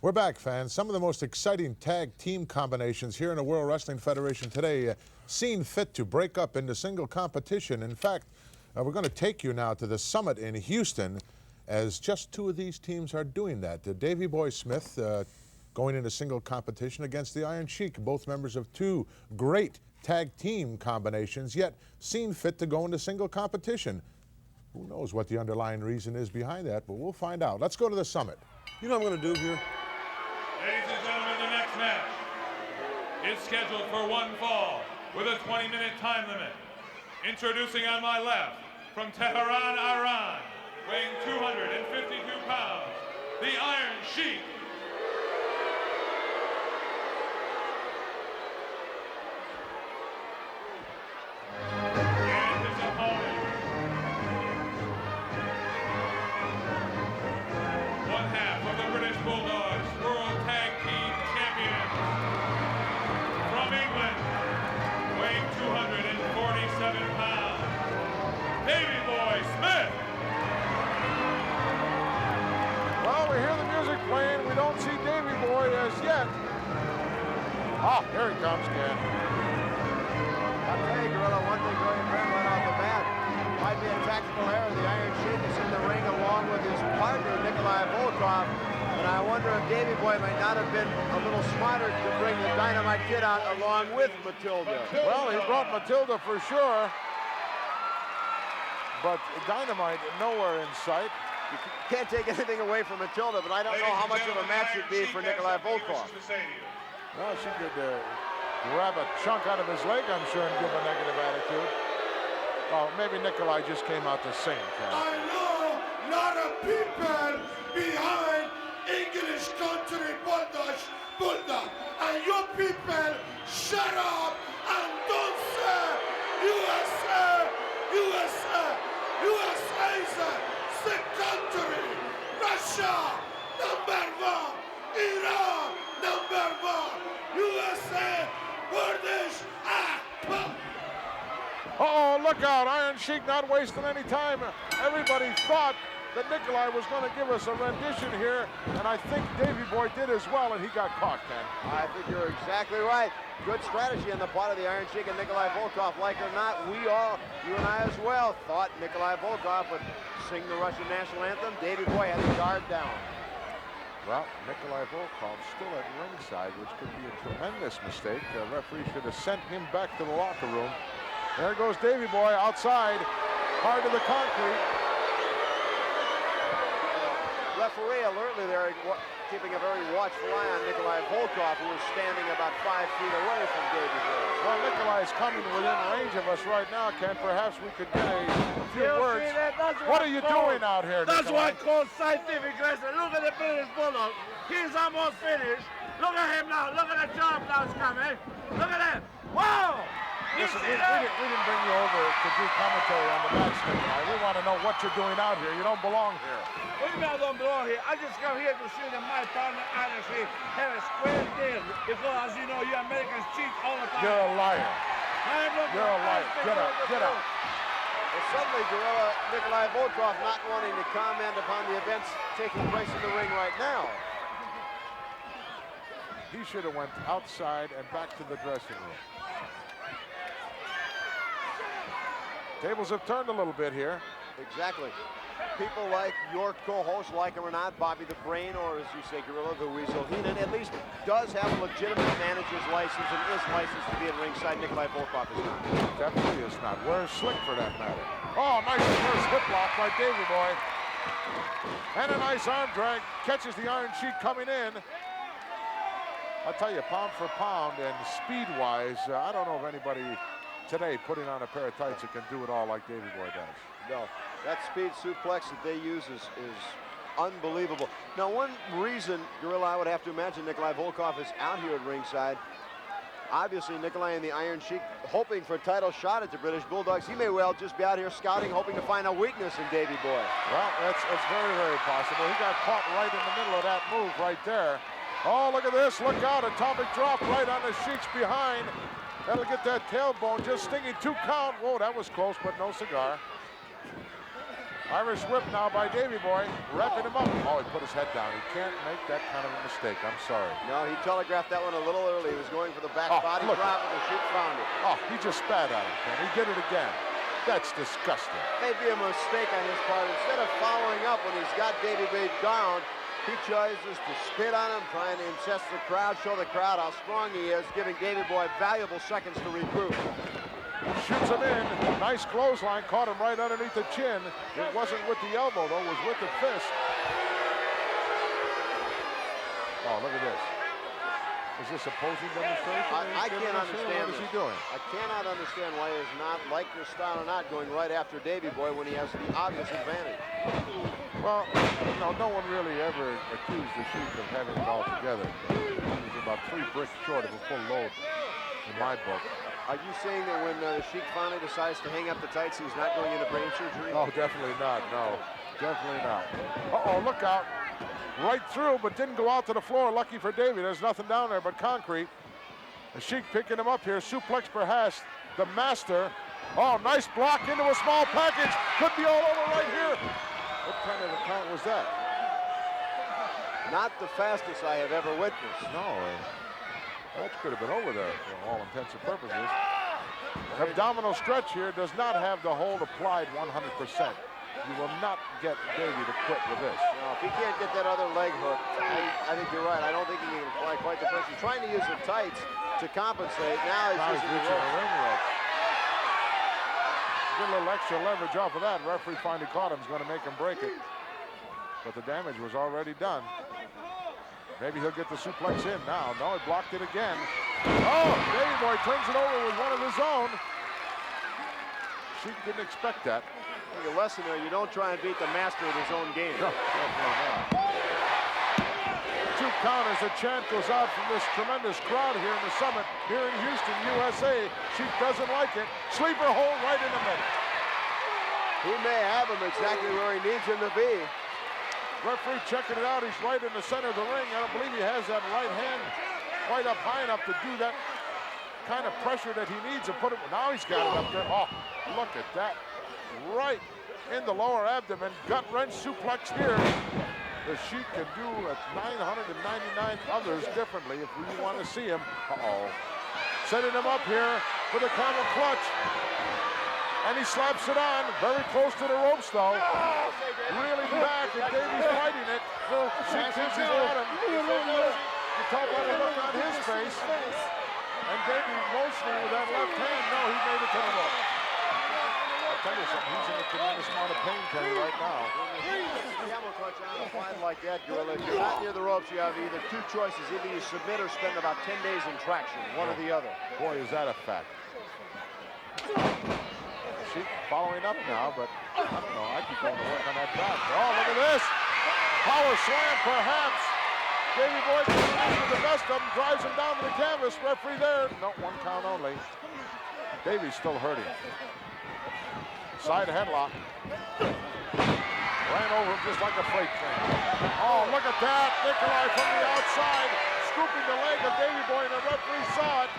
We're back, fans. Some of the most exciting tag team combinations here in the World Wrestling Federation today seen fit to break up into single competition. In fact, we're going to take you now to the Summit in Houston, as just 2 of these teams are doing that. Davey Boy Smith going into single competition against the Iron Sheik, both members of 2 great tag team combinations, yet seen fit to go into single competition. Who knows what the underlying reason is behind that, but we'll find out. Let's go to the Summit. You know what I'm going to do here? Ladies and gentlemen, the next match is scheduled for 1 fall with a 20-minute time limit. Introducing on my left, from Tehran, Iran, weighing 252 pounds, the Iron Sheik. And his opponent, one half of the British Bulldogs World Tag Team Champions, from England, weighing 247 pounds, Davey Boy Smith. Well, we hear the music playing. We don't see Davey Boy as yet. Ah, here he comes, Ken. I'll tell you, Gorilla, one thing very apparent right off the bat. Might be a tactical error. The Iron Sheik is in the ring along with his partner, Nikolai Volkov. And I wonder if Davey Boy might not have been a little smarter to bring the Dynamite Kid out along with Matilda. Well, he brought Matilda for sure. But Dynamite nowhere in sight. You can't take anything away from Matilda, but I don't know how much of a match it'd be for Nikolai Volkov. Well, she could grab a chunk out of his leg, I'm sure, and give a negative attitude. Oh, maybe Nikolai just came out to sing, Ken. I know a lot of people behind English country bulldog, and you people shut up and don't say USA, USA, USA is a sick country, Russia, #1, Iran, #1, USA, Kurdish, Uh-oh, look out. Iron Sheik not wasting any time. Everybody thought that Nikolai was going to give us a rendition here, and I think Davey Boy did as well, and he got caught, Ken. I think you're exactly right. Good strategy on the part of the Iron Sheik and Nikolai Volkov. Like it or not, we all, you and I as well, thought Nikolai Volkov would sing the Russian national anthem. Davey Boy had his guard down. Well, Nikolai Volkov still at ringside, which could be a tremendous mistake. The referee should have sent him back to the locker room. There goes Davey Boy outside, hard to the concrete. Referee alertly there, keeping a very watchful eye on Nikolai Volkov, who was standing about 5 feet away from Davey Boy. Well, Nikolai is coming within range of us right now, Ken. Perhaps we could get a few words. What are you doing out here, That's Nikolai? what I call scientific wrestling. Look at the British Bulldog. He's almost finished. Look at him now. Look at the jump now coming. Look at that. Wow! Listen, we didn't bring you over to do commentary on the match, Nikolai. We want to know what you're doing out here. You don't belong here. What do you mean I don't belong here? I just come here to see that my partner honestly have a square deal. Because as you know, you Americans cheat all the time. You're a liar. You're a liar. Get out. Get out. Well, suddenly, Gorilla, Nikolai Volkov not wanting to comment upon the events taking place in the ring right now. He should have went outside and back to the dressing room. Tables have turned a little bit here. Exactly. People like your co-host, like him or not, Bobby the Brain, or as you say, Gorilla the Weasel Heenan, at least does have a legitimate manager's license and is licensed to be at ringside. Nikolai Volkov is not. Definitely is not. Where's Slick for that matter? Oh, nice reverse hip lock by Davey Boy. And a nice arm drag. Catches the Iron Sheik coming in. I'll tell you, pound for pound and speed-wise, I don't know if anybody today putting on a pair of tights that can do it all like Davey Boy does. No, that speed suplex that they use is unbelievable. Now, one reason, Gorilla, I would have to imagine Nikolai Volkov is out here at ringside. Obviously, Nikolai and the Iron Sheik hoping for a title shot at the British Bulldogs. He may well just be out here scouting, hoping to find a weakness in Davey Boy. Well, that's very, very possible. He got caught right in the middle of that move right there. Oh, look at this. Look out. Atomic drop right on the Sheik's behind. That'll get that tailbone just stinging. 2 count. Whoa, that was close, but no cigar. Irish whip now by Davey Boy, wrapping him up. Oh, he put his head down. He can't make that kind of a mistake. I'm sorry. No, he telegraphed that one a little early. He was going for the back body look. drop, and the Sheik found it. Oh, he just spat at him, Ken. He did it again. That's disgusting. Maybe a mistake on his part. Instead of following up when he's got Davey Boy down, he chooses to spit on him, trying to incest the crowd, show the crowd how strong he is, giving Davey Boy valuable seconds to regroup. Shoots him in. Nice clothesline. Caught him right underneath the chin. It wasn't with the elbow, though. It was with the fist. Oh, look at this. Is this a posing demonstration? I can't understand What is this. he doing? I cannot understand why he's not, like your style or not, going right after Davey Boy when he has the obvious advantage. Well, no one really ever accused the Sheik of having it all together. He was about 3 bricks short of a full load in my book. Are you saying that when the Sheik finally decides to hang up the tights, he's not going into brain surgery? No, definitely not. No, definitely not. Uh-oh, look out. Right through, but didn't go out to the floor. Lucky for Davey. There's nothing down there but concrete. The Sheik picking him up here. Suplex perhaps. The master. Oh, nice block into a small package. Could be all over right here. What kind of a count was that? Not the fastest I have ever witnessed. No, that could have been over there for all intents and purposes. Abdominal stretch here does not have the hold applied 100%. You will not get Davey to quit with this. No, if he can't get that other leg hook, I think you're right. I don't think he can apply quite the pressure. He's trying to use the tights to compensate. Now he's using the reaching the ring rope. Get a little extra leverage off of that. Referee finally caught him. He's going to make him break it. But the damage was already done. Maybe he'll get the suplex in now. No, he blocked it again. Oh, Davey Boy turns it over with one of his own. Sheik didn't expect that. I think a lesson there, you don't try and beat the master of his own game. No, definitely not. 2 count as the chant goes out from this tremendous crowd here in the Summit, here in Houston, USA. Sheik doesn't like it. Sleeper hold right in the middle. He may have him exactly where he needs him to be. Referee checking it out. He's right in the center of the ring. I don't believe he has that right hand quite up high enough to do that kind of pressure that he needs to put it. Now he's got it up there. Oh, look at that. Right in the lower abdomen. Gut wrench suplex here. The Sheik can do 999 others differently if we want to see him. Uh-oh. Setting him up here with a camel clutch. And he slaps it on, very close to the ropes though. Reeling back, and Davey's fighting it. Sheik thinks he's got him. You talk about the look on his face. And Davey motioning with that left hand. No, he made it to the rope. I'll tell you something, he's in a tremendous amount of pain, Kenny, right now. Camel clutch on a fight like that, Gorilla. If you're not near the ropes, you have either 2 choices. Either you submit or spend about 10 days in traction, one or the other. Boy, is that a fact. Sheik following up now, but I don't know. I keep going to work on that back. Oh, look at this. Power slam, perhaps. Davey Boy with the best of him, drives him down to the canvas. Referee there. No, 1 count only. Davey's still hurting. Side headlock. Ran over him just like a freight train. Oh, look at that. Nikolai from the outside, scooping the leg of Davey Boy, and the referee saw it.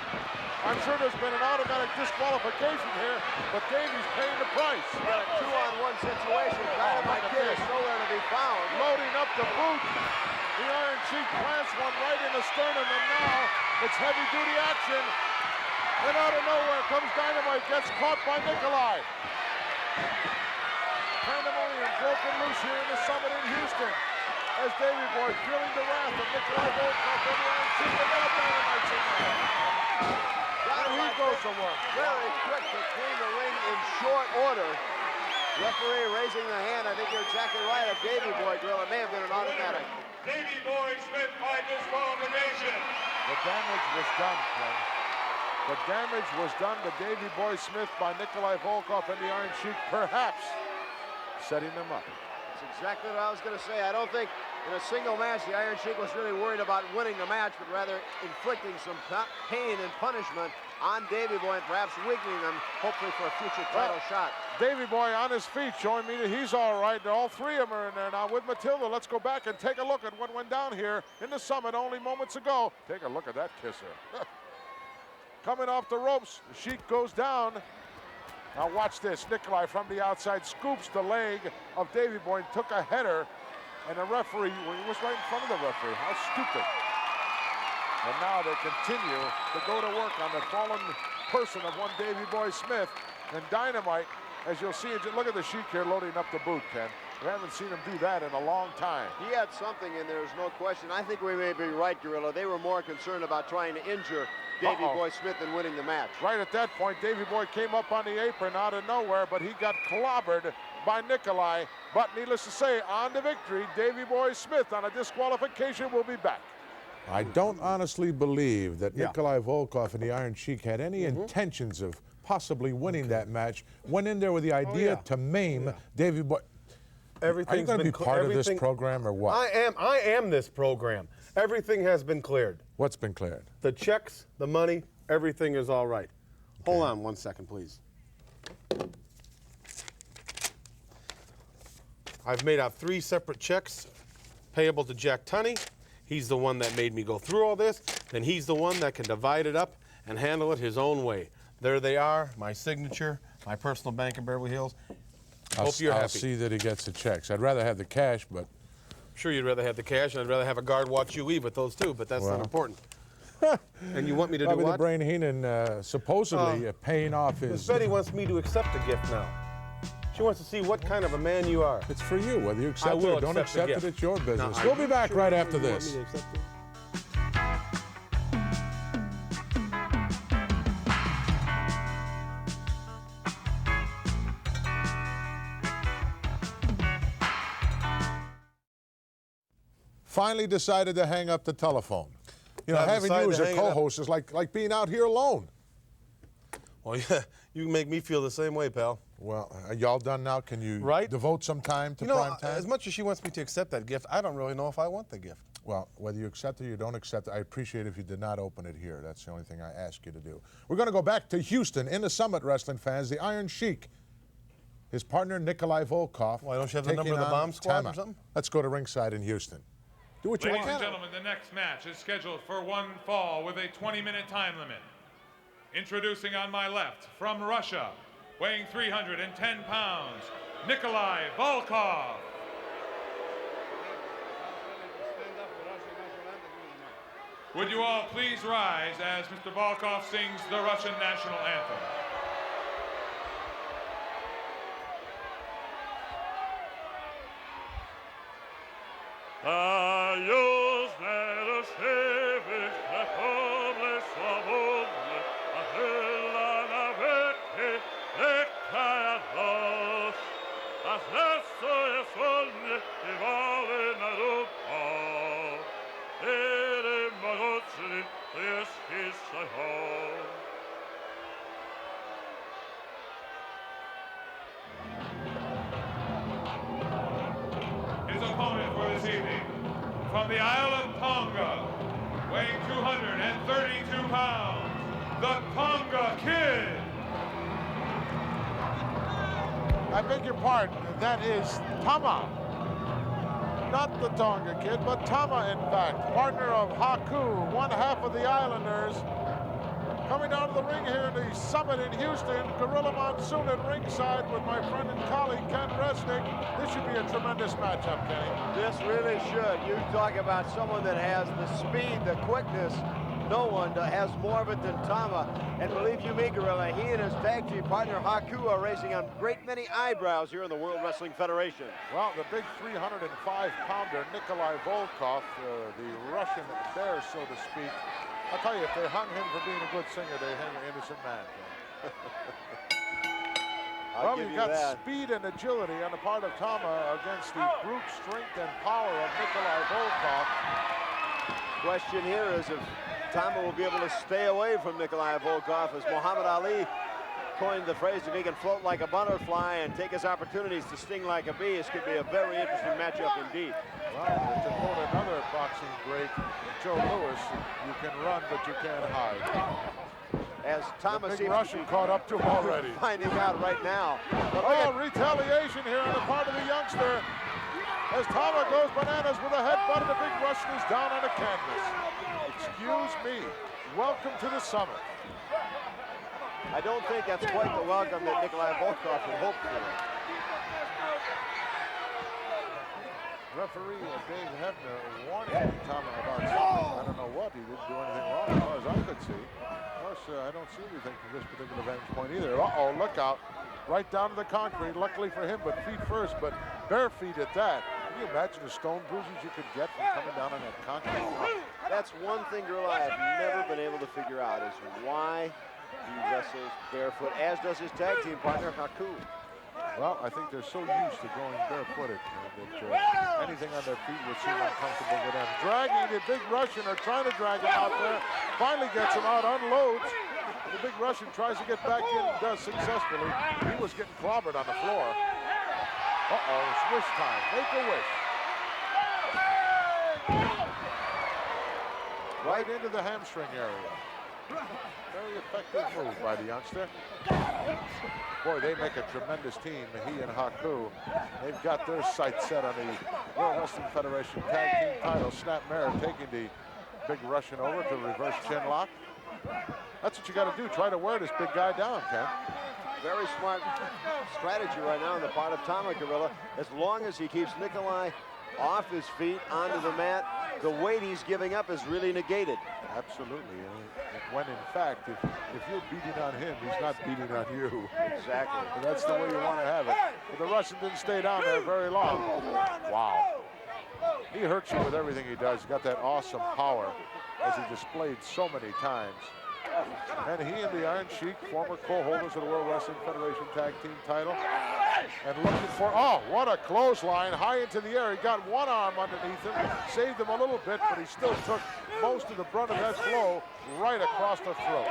I'm sure there's been an automatic disqualification here, but Davey's paying the price. You got a 2-on-1 situation. Dynamite Kid is nowhere to be found. Loading up the boot. The Iron Sheik plants one right in the sternum, and now it's heavy-duty action. And out of nowhere comes Dynamite, gets caught by Nikolai. Pandemonium broken loose here in the Summit in Houston. As Davey Boy feeling the wrath of Nikolai Volkov and the Iron Sheik, and now Dynamite's in there. He goes to work. Very quick to clean the ring in short order. Referee raising the hand. I think you're exactly right. If Davey Boy drill, it may have been an automatic. Davey Boy Smith by disqualification. The damage was done, Ken. The damage was done to Davey Boy Smith by Nikolai Volkov and the Iron Sheik, perhaps setting them up. That's exactly what I was going to say. I don't think in a single match the Iron Sheik was really worried about winning the match, but rather inflicting some pain and punishment on Davey Boy and perhaps weakening him, hopefully for a future title shot. Davey Boy on his feet, showing me that he's all right. All 3 of them are in there now with Matilda. Let's go back and take a look at what went down here in the Summit only moments ago. Take a look at that kisser. Coming off the ropes, the Sheik goes down. Now watch this. Nikolai from the outside scoops the leg of Davey Boy and took a header, and the referee was right in front of the referee. How stupid. And now they continue to go to work on the fallen person of one Davey Boy Smith. And Dynamite, as you'll see, look at the Sheik here loading up the boot, Ken. We haven't seen him do that in a long time. He had something in there, there's no question. I think we may be right, Gorilla. They were more concerned about trying to injure Davey Boy Smith than winning the match. Right at that point, Davey Boy came up on the apron out of nowhere, but he got clobbered by Nikolai. But needless to say, on the victory, Davey Boy Smith on a disqualification will be back. I don't honestly believe that Nikolai Volkov and the Iron Sheik had any intentions of possibly winning that match. Went in there with the idea to maim Davey Boy. Are you going to be part of this program or what? I am this program. Everything has been cleared. What's been cleared? The checks, the money, everything is all right. Okay. Hold on 1 second, please. I've made out 3 separate checks payable to Jack Tunney. He's the one that made me go through all this, and he's the one that can divide it up and handle it his own way. There they are, my signature, my personal bank in Beverly Hills. Hope you're happy. I'll see that he gets the checks. I'd rather have the cash, but... I'm sure you'd rather have the cash, and I'd rather have a guard watch you leave with those too, but that's not important. And you want me to do what? Probably the Brain Heenan supposedly paying off his... Miss Betty wants me to accept the gift now. She wants to see what kind of a man you are. It's for you, whether you accept it or don't accept it, it's your business. We'll be back right after this. Finally decided to hang up the telephone. You know, having you as a co-host is like being out here alone. Well, yeah, you make me feel the same way, pal. Well, are y'all done now? Can you devote some time to prime time? As much as she wants me to accept that gift, I don't really know if I want the gift. Well, whether you accept it or you don't accept it, I appreciate if you did not open it here. That's the only thing I ask you to do. We're going to go back to Houston in the Summit, wrestling fans. The Iron Sheik, his partner Nikolai Volkov. Why don't you have the number of the bomb squad or something? Let's go to ringside in Houston. Do what you want. Ladies and gentlemen, the next match is scheduled for 1 fall with a 20-minute time limit. Introducing on my left, from Russia, weighing 310 pounds, Nikolai Volkov. Would you all please rise as Mr. Volkov sings the Russian national anthem. His opponent for this evening, from the Isle of Tonga, weighing 232 pounds, the Tonga Kid. I beg your pardon, that is Tama. Not the Tonga Kid, but Tama, in fact, partner of Haku, one half of the Islanders. Coming down to the ring here in the Summit in Houston, Gorilla Monsoon at ringside with my friend and colleague Ken Resnick. This should be a tremendous matchup, Kenny. This really should. You talk about someone that has the speed, the quickness. No one has more of it than Tama. And believe you me, Gorilla, he and his tag team partner Haku are raising on great many eyebrows here in the World Wrestling Federation. Well, the big 305-pounder Nikolai Volkov, the Russian bear, so to speak. I'll tell you, if they hung him for being a good singer, they hang an innocent man. Well, you've got speed and agility on the part of Tama against the brute strength and power of Nikolai Volkov. Question here is if Tama will be able to stay away from Nikolai Volkov, as Muhammad Ali coined the phrase, if he can float like a butterfly and take his opportunities to sting like a bee. This could be a very interesting matchup indeed. Well, to quote another boxing great, Joe Louis, you can run, but you can't hide. As Thomas seems Russian caught up to him already. Finding out right now. Oh, retaliation here on the part of the youngster. As Tama goes bananas with a headbutt, and the big Russian is down on the canvas. Excuse me. Welcome to the Summit. I don't think that's quite the welcome that Nikolai Volkov had hoped for. Referee Dave Hebner warning Tama about something. I don't know what. He didn't do anything wrong as far as I could see. Of course, I don't see anything from this particular vantage point either. Uh-oh, look out. Right down to the concrete. Luckily for him, but feet first, but bare feet at that. Can you imagine the stone bruises you could get from coming down on that concrete? Oh. That's one thing, Gorilla, I have never been able to figure out is why he wrestles barefoot, as does his tag team partner, Haku. Well, I think they're so used to going barefooted that anything on their feet would seem uncomfortable to them. Dragging the Big Russian, or trying to drag him out there. Finally gets him out, unloads. The Big Russian tries to get back in, does successfully. He was getting clobbered on the floor. Uh-oh, it's wish time. Make a wish. Right into the hamstring area. Very effective move by the youngster. Boy, they make a tremendous team, he and Haku. They've got their sights set on the World Wrestling Federation Tag Team title. Snapmare taking the Big Russian over to reverse chin lock. That's what you got to do. Try to wear this big guy down, Ken. Very smart strategy right now on the part of Tama, Gorilla. As long as he keeps Nikolai off his feet, onto the mat, the weight he's giving up is really negated. Absolutely. When in fact, if you're beating on him, he's not beating on you. Exactly. And that's the way you want to have it. But the Russian didn't stay down there very long. Wow. He hurts you with everything he does. He's got that awesome power, as he displayed so many times. And he and the Iron Sheik, former co-holders of the World Wrestling Federation Tag Team title. And looking for, oh, what a clothesline, high into the air. He got one arm underneath him, saved him a little bit, but he still took most of the brunt of that blow right across the throat.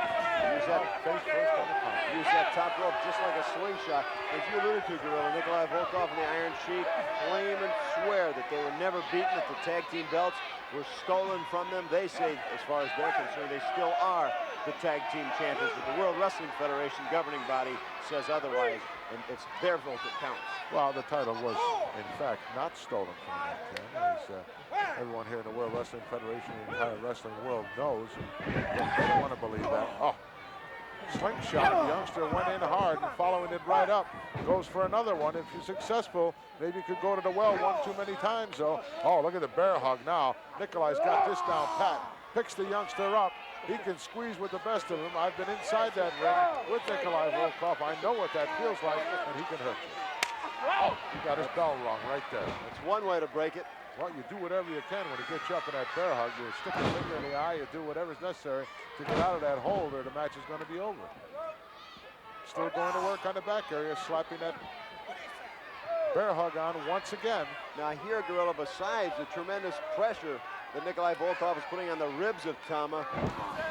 Use that face first on the top. Use that top rope just like a slingshot. As you alluded to, Gorilla, Nikolai Volkov and the Iron Sheik claim and swear that they were never beaten, that the tag team belts were stolen from them. They say, as far as they're concerned, they still are the tag team champions, but the World Wrestling Federation governing body says otherwise, and it's their vote that counts. Well, the title was, in fact, not stolen from them, Ken. As everyone here in the World Wrestling Federation and the entire wrestling world knows. They don't want to believe that. Oh, slingshot. The youngster went in hard and following it right up. Goes for another one. If you're successful, maybe you could go to the well one too many times, though. Oh, look at the bear hug now. Nikolai's got this down pat. Picks the youngster up. He can squeeze with the best of them. I've been inside that ring with Nikolai Volkov. I know what that feels like, and he can hurt you. Oh, he got his bell rung right there. That's one way to break it. Well, you do whatever you can when he gets you up in that bear hug. You stick a finger in the eye, you do whatever's necessary to get out of that hold, or the match is going to be over. Still going to work on the back area, slapping that bear hug on once again. Now here, Gorilla, besides the tremendous pressure that Nikolai Volkov is putting on the ribs of Tama,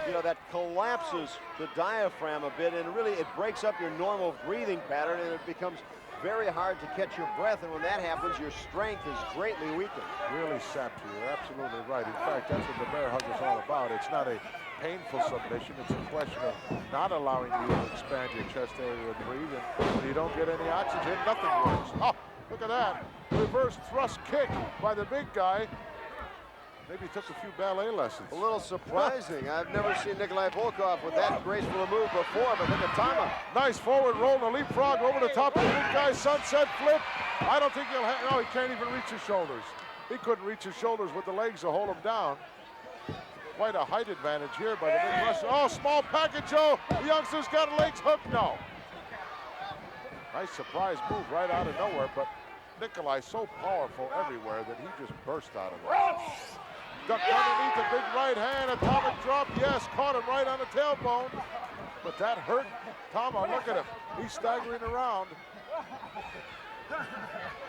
you know, that collapses the diaphragm a bit, and really it breaks up your normal breathing pattern, and it becomes very hard to catch your breath, and when that happens, your strength is greatly weakened. Really sapped you. You're absolutely right. In fact, that's what the bear hug is all about. It's not a painful submission. It's a question of not allowing you to expand your chest area and breathe, and when you don't get any oxygen, nothing works. Oh, look at that. Reverse thrust kick by the big guy. Maybe he took a few ballet lessons. A little surprising. I've never seen Nikolai Volkov with that graceful a move before, but look at Tama. Nice forward roll and a leapfrog over the top of the big guy. Sunset flip. I don't think he'll no, he can't even reach his shoulders. He couldn't reach his shoulders with the legs to hold him down. Quite a height advantage here by the big Russian. Oh, small package, oh. The youngster's got legs hooked, no. Nice surprise move right out of nowhere, but Nikolai so powerful everywhere that he just burst out of it. Duck underneath the big right hand, atomic drop, yes, caught him right on the tailbone. But that hurt Tama, look at him. He's staggering around.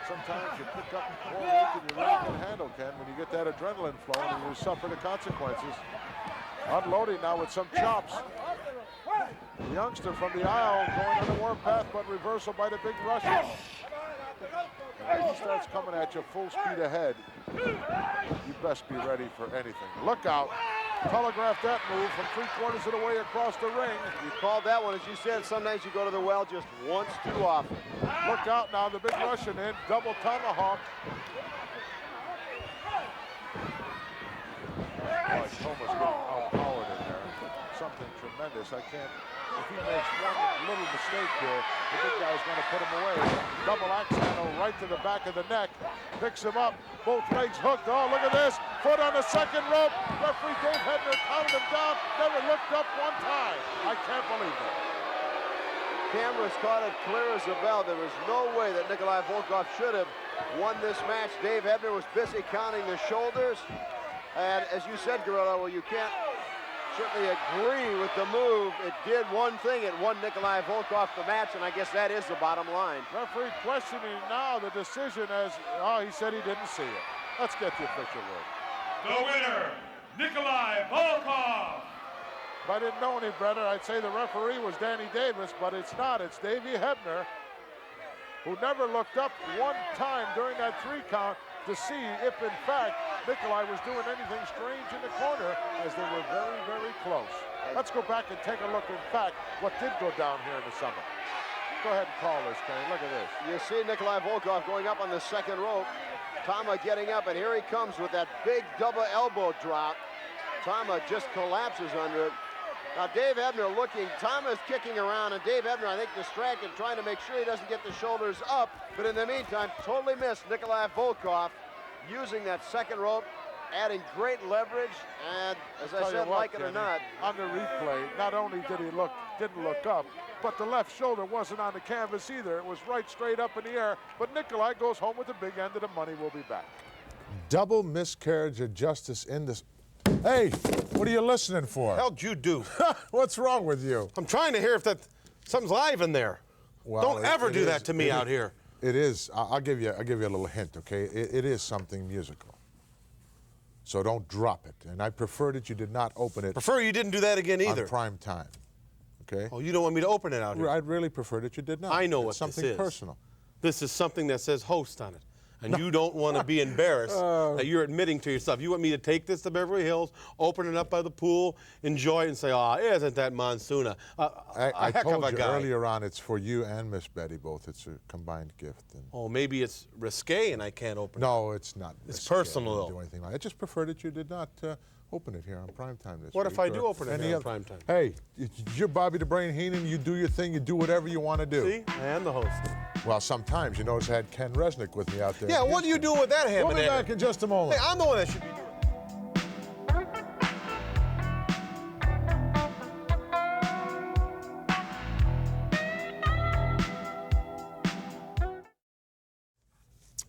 Sometimes you pick up more weight than you really can handle, Ken, when you get that adrenaline flowing and you suffer the consequences. Unloading now with some chops. The youngster from the aisle going on the warpath, but reversal by the big Russian. And when he starts coming at you full speed ahead, you best be ready for anything. Look out. Telegraph that move from 3/4 of the way across the ring. You called that one. As you said, sometimes you go to the well just once too often. Look out now, the big Russian in, double tomahawk. Oh, Toma's getting outpowered in there. something tremendous. I can't, if he makes one little mistake here, the big guy's going to put him away. Double axe handle right to the back of the neck. Picks him up, both legs hooked. Oh, look at this. Foot on the second rope. Referee Dave Hebner counted him down, never looked up one time. I can't believe it. Cameras caught it clear as a bell. There was no way that Nikolai Volkov should have won this match. Dave Hebner was busy counting the shoulders. And as you said, Gorilla, well, you can't certainly agree with the move. It did one thing. It won Nikolai Volkov the match, and I guess that is the bottom line. Referee questioning now the decision as, oh, he said he didn't see it. Let's get the official word. The winner, Nikolai Volkov. If I didn't know any better, I'd say the referee was Danny Davis, but it's not. It's Davey Hebner, who never looked up one time during that 3 count to see if, in fact, Nikolai was doing anything strange in the corner, as they were very, very close. Let's go back and take a look, in fact, what did go down here in the summer. Go ahead and call this, Kenny. Look at this. You see Nikolai Volkov going up on the second rope. Tama getting up, and here he comes with that big double elbow drop. Tama just collapses under it. Now, Dave Hebner looking, Tama's kicking around, and Dave Hebner, I think, distracted, trying to make sure he doesn't get the shoulders up. But in the meantime, totally missed Nikolai Volkov using that second rope, adding great leverage, and as I said, like it or not. On the replay, not only did he didn't look up, but the left shoulder wasn't on the canvas either. It was right straight up in the air. But Nikolai goes home with the big end of the money. We'll be back. Double miscarriage of justice in this. Hey, what are you listening for? How'd you do? What's wrong with you? I'm trying to hear if something's live in there. Well, Don't ever do that to me out here. It is. I'll give you a little hint, okay? It is something musical. So don't drop it. And I prefer that you did not open it. Prefer you didn't do that again either. On prime time, okay? Oh, you don't want me to open it out here? I'd really prefer that you did not. I know what it's something this is. Personal. This is something that says host on it. And you don't want to be embarrassed that you're admitting to yourself. You want me to take this to Beverly Hills, open it up by the pool, enjoy it, and say, oh, isn't that Monsoona I told you earlier on it's for you and Miss Betty both. It's a combined gift. And oh, maybe it's risque and I can't open it. No, it's not. It's personal, though. Do anything like that. I just prefer that you did not open it here on primetime this week. What if I do open it here on primetime? Hey, you're Bobby the Brain Heenan. You do your thing. You do whatever you want to do. See? I am the host. Well, sometimes, you notice I had Ken Resnick with me out there. Yeah, what are you doing with that hand? We'll be back in just a moment. Hey, I'm the one that should be doing it.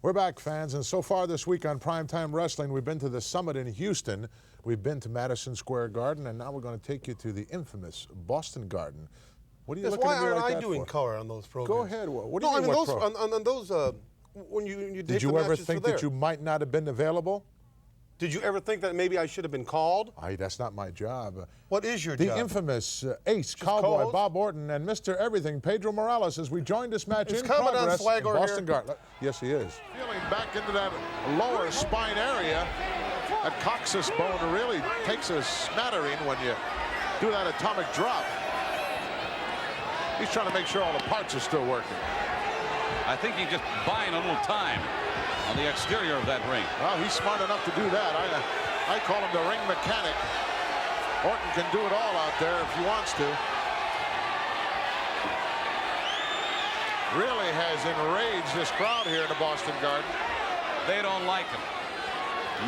We're back, fans, and so far this week on Primetime Wrestling, we've been to the Summit in Houston, we've been to Madison Square Garden, and now we're going to take you to the infamous Boston Garden. What are you looking at me like that for? Why aren't I doing color on those programs? Go ahead. What do you mean, those, on those, when you take Did you the ever matches think for there. that you might not have been available? Did you ever think that maybe I should have been called? That's not my job. What is your job? The infamous Ace, Cowboy, Bob Orton, and Mr. Everything, Pedro Morales, as we join this match in progress in Boston Garden. Yes, he is. Feeling back into that lower spine area. That coccyx bone really takes a smattering when you do that atomic drop. He's trying to make sure all the parts are still working. I think he's just buying a little time on the exterior of that ring. Well, he's smart enough to do that. I call him the ring mechanic. Orton can do it all out there if he wants to. Really has enraged this crowd here in the Boston Garden. They don't like him.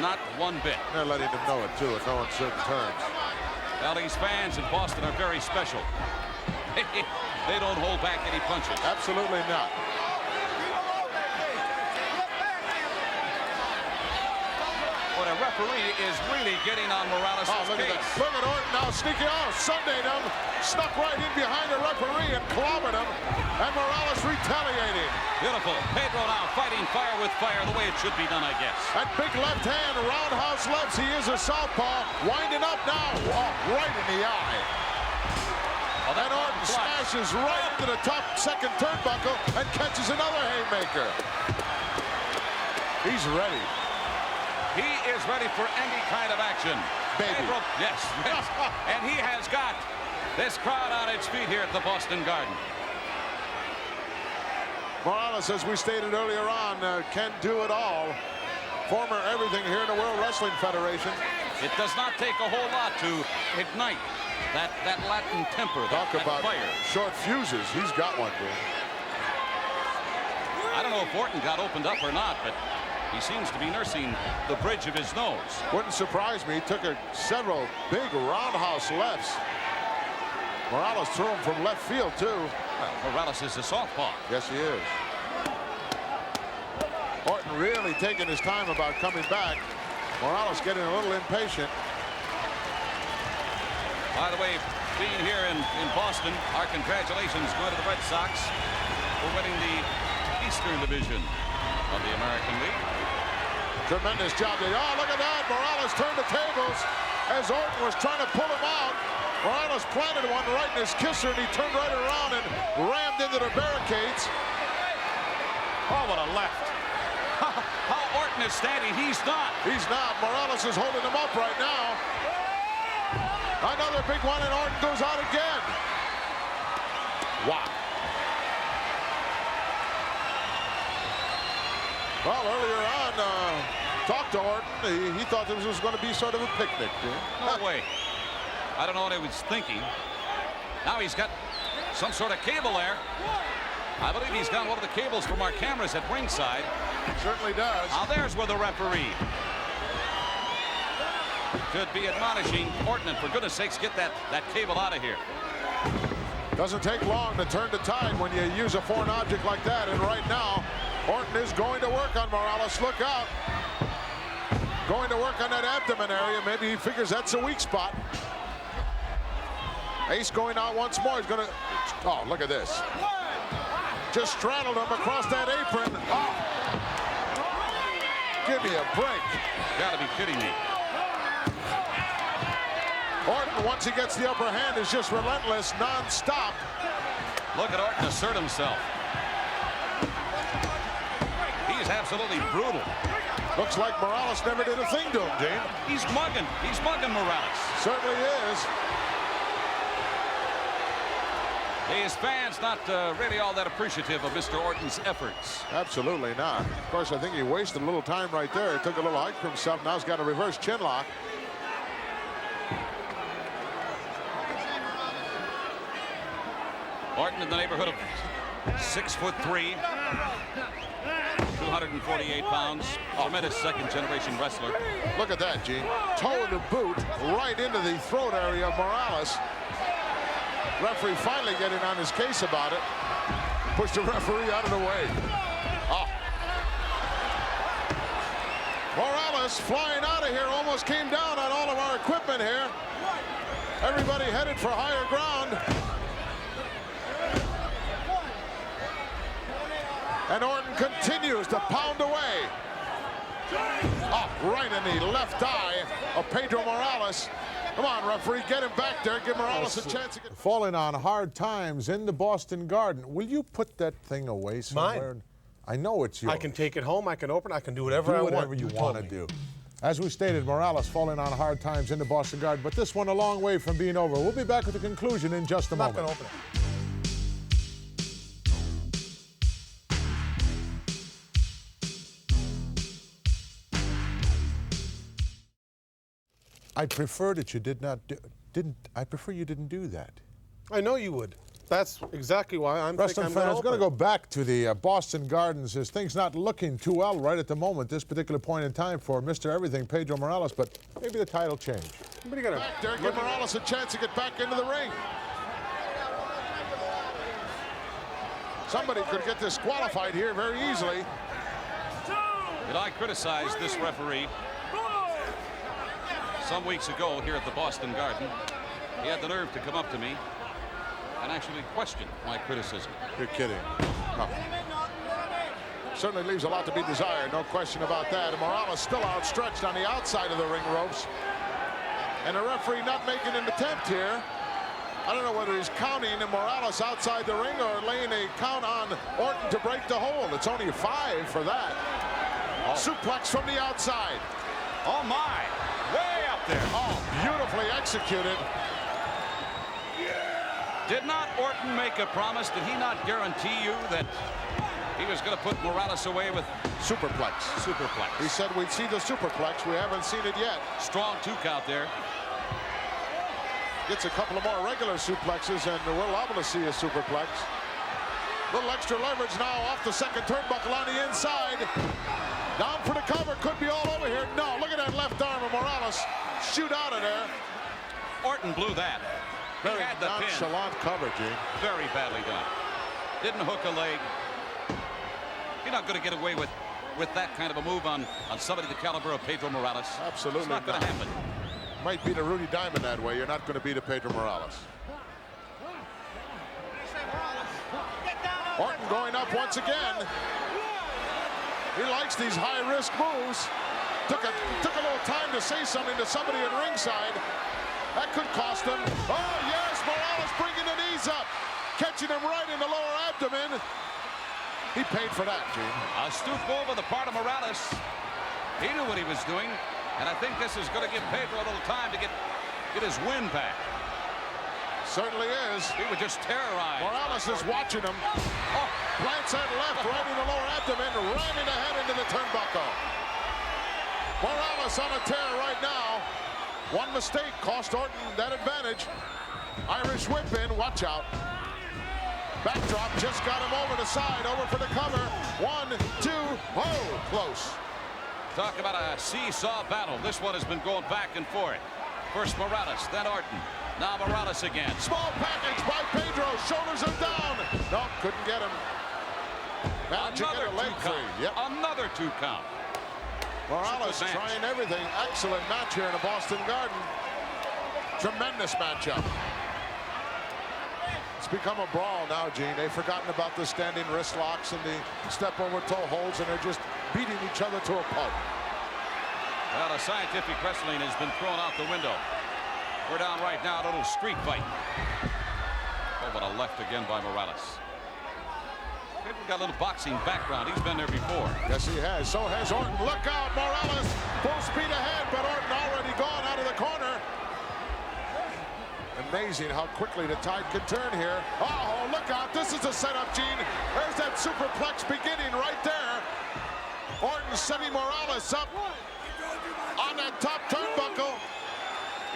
Not one bit. They're letting him know it, too, in no uncertain terms. Well, these fans in Boston are very special. They don't hold back any punches. Absolutely not. But a referee is really getting on Morales' look case. at that. Look at Orton now sneaking out. Sunday them snuck right in behind the referee and clobbered him. And Morales retaliating. Beautiful. Pedro now fighting fire with fire, the way it should be done, I guess. That big left hand, roundhouse lefts. He is a southpaw. Winding up now. Right in the eye. And Orton smashes right into the top second turnbuckle and catches another haymaker. He's ready. He is ready for any kind of action. Baby. Pedro, yes. And he has got this crowd on its feet here at the Boston Garden. Morales, as we stated earlier on, can do it all. Former everything here in the World Wrestling Federation. It does not take a whole lot to ignite That Latin temper, Talk that about fire. short fuses. He's got one, dude. I don't know if Orton got opened up or not, but he seems to be nursing the bridge of his nose. Wouldn't surprise me. He took several big roundhouse lefts. Morales threw him from left field, too. Well, Morales is a southpaw. Yes, he is. Orton really taking his time about coming back. Morales getting a little impatient. By the way, being here in Boston, our congratulations going to the Red Sox for winning the Eastern Division of the American League. Tremendous job. Oh, look at that. Morales turned the tables as Orton was trying to pull him out. Morales planted one right in his kisser, and he turned right around and rammed into the barricades. Oh, what a left. How Orton is standing, he's not. He's not. Morales is holding him up right now. Another big one, and Orton goes out again. Wow. Well, earlier on, talked to Orton. He thought this was going to be sort of a picnic. No way. I don't know what he was thinking. Now he's got some sort of cable there. I believe he's got one of the cables from our cameras at ringside. Certainly does. Now there's where the referee should be admonishing Orton, and for goodness sakes, get that cable out of here. Doesn't take long to turn the tide when you use a foreign object like that, and right now, Orton is going to work on Morales. Look out. Going to work on that abdomen area. Maybe he figures that's a weak spot. Ace going out once more. He's going to... Oh, look at this. Just straddled him across that apron. Oh. Give me a break. Gotta be kidding me. Orton, once he gets the upper hand, is just relentless, non-stop. Look at Orton assert himself. He's absolutely brutal. Looks like Morales never did a thing to him, Gene. He's mugging Morales. Certainly is. His fans not really all that appreciative of Mr. Orton's efforts. Absolutely not. Of course, I think he wasted a little time right there. He took a little hike for himself. Now he's got a reverse chin lock. Orton in the neighborhood of 6'3", 248 pounds. Tremendous second-generation wrestler. Look at that, Gene. Toe the boot right into the throat area of Morales. Referee finally getting on his case about it. Pushed the referee out of the way. Oh. Morales flying out of here. Almost came down on all of our equipment here. Everybody headed for higher ground. And Orton continues to pound away. Oh, right in the left eye of Pedro Morales. Come on, referee, get him back there. Give Morales a chance to get... Falling on hard times in the Boston Garden. Will you put that thing away somewhere? Mine. I know it's yours. I can take it home. I can open it. I can do whatever I want. Whatever you want to do. As we stated, Morales falling on hard times in the Boston Garden, but this one a long way from being over. We'll be back with the conclusion in just a moment. I'm not going to open it. I prefer that you I prefer you didn't do that. I know you would. That's exactly why I'm Wrestling fans, going to go back to the Boston Gardens. As things not looking too well right at the moment, this particular point in time for Mr. Everything, Pedro Morales, but maybe the title change. Somebody got back there, give Morales a chance to get back into the ring. Somebody could get disqualified here very easily. And I criticized this referee some weeks ago here at the Boston Garden. He had the nerve to come up to me and actually question my criticism. You're kidding. No. Certainly leaves a lot to be desired, no question about that. And Morales still outstretched on the outside of the ring ropes. And the referee not making an attempt here. I don't know whether he's counting Morales outside the ring or laying a count on Orton to break the hold. It's only a 5 for that. Oh. Suplex from the outside. Oh my, way up there. Oh, beautifully executed. Did not Orton make a promise? Did he not guarantee you that he was going to put Morales away with superplex? Superplex. He said we'd see the superplex. We haven't seen it yet. Strong 2 count there. Gets a couple of more regular suplexes, and we're liable to see a superplex. Little extra leverage now off the second turnbuckle on the inside. Down for the cover, could be all over here. No, look at that left arm of Morales. Shoot out of there. Orton blew that. He Very had the pin. nonchalant cover, Gene. Very badly done. Didn't hook a leg. You're not going to get away with that kind of a move on somebody the caliber of Pedro Morales. Absolutely it's not going to happen. Might beat a Rudy Diamond that way. You're not going to beat a Pedro Morales. Orton going up once again. He likes these high-risk moves. Took a little time to say something to somebody at ringside. That could cost him. Oh, yes, Morales bringing the knees up. Catching him right in the lower abdomen. He paid for that, Gene. A stoop over the part of Morales. He knew what he was doing, and I think this is going to give Pedro a little time to get his wind back. Certainly is. He was just terrorized. Morales is watching him. Oh, plants that left right in the lower abdomen, ramming the head into the turnbuckle. Morales on a tear right now. One mistake cost Orton that advantage. Irish whip in, watch out. Backdrop just got him over the side, over for the cover. 1, 2, oh, close. Talk about a seesaw battle. This one has been going back and forth. First Morales, then Orton. Now Morales again. Small package by Pedro. Shoulders are down. No, couldn't get him. Managed to get a leg free. Yep. Another 2 count. Morales trying everything. Excellent match here in the Boston Garden. Tremendous matchup. It's become a brawl now, Gene. They've forgotten about the standing wrist locks and the step over toe holds, and they're just beating each other to a pulp. Well, the scientific wrestling has been thrown out the window. We're down right now, a little street fight. Oh, but a left again by Morales. Maybe we've got a little boxing background. He's been there before. Yes, he has. So has Orton. Look out, Morales. Full speed ahead, but Orton already gone out of the corner. Amazing how quickly the tide can turn here. Oh, look out. This is a setup, Gene. There's that superplex beginning right there. Orton setting Morales up on that top turnbuckle.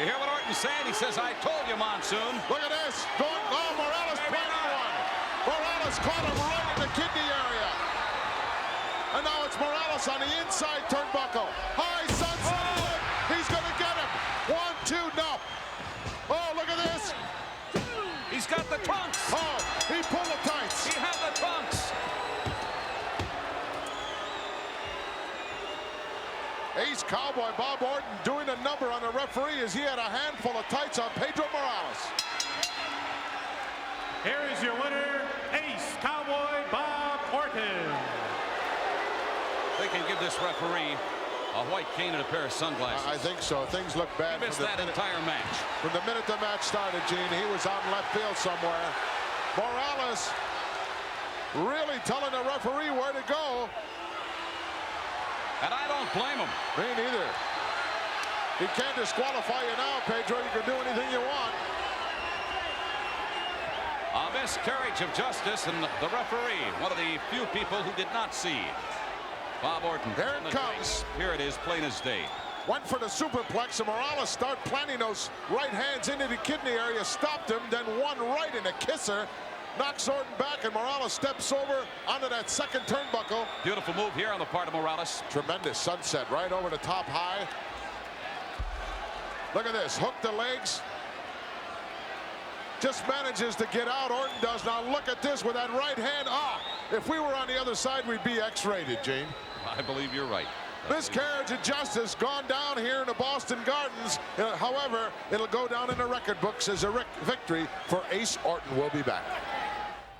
You hear what Orton's saying? He says, I told you, Monsoon. Look at this. Oh, Morales planted one. Morales caught him right in the kidney area. And now it's Morales on the inside turnbuckle. High sunset. Oh. He's going to get him. 1, 2, no. Oh, look at this. He's got the trunks. Oh, he pulled the tights. He had the trunks. Ace Cowboy Bob Orton doing a number on the referee as he had a handful of tights on Pedro Morales. Here is your winner, Ace Cowboy Bob Orton. They can give this referee a white cane and a pair of sunglasses. I think so. Things look bad. He missed that entire match. From the minute the match started, Gene, he was out in left field somewhere. Morales really telling the referee where to go. And I don't blame him. Me neither. He can't disqualify you now, Pedro. You can do anything you want. A miscarriage of justice, and the referee, one of the few people who did not see Bob Orton. Here it comes. Here it is, plain as day. Went for the superplex, and Morales started planting those right hands into the kidney area, stopped him, then one right in a kisser. Knocks Orton back, and Morales steps over onto that second turnbuckle. Beautiful move here on the part of Morales. Tremendous sunset right over the top high. Look at this. Hook the legs. Just manages to get out. Orton does. Now look at this with that right hand. Ah, if we were on the other side, we'd be X-rated, Gene. I believe you're right. Miscarriage of justice gone down here in the Boston Gardens. However, it'll go down in the record books as a victory for Ace Orton. We'll be back.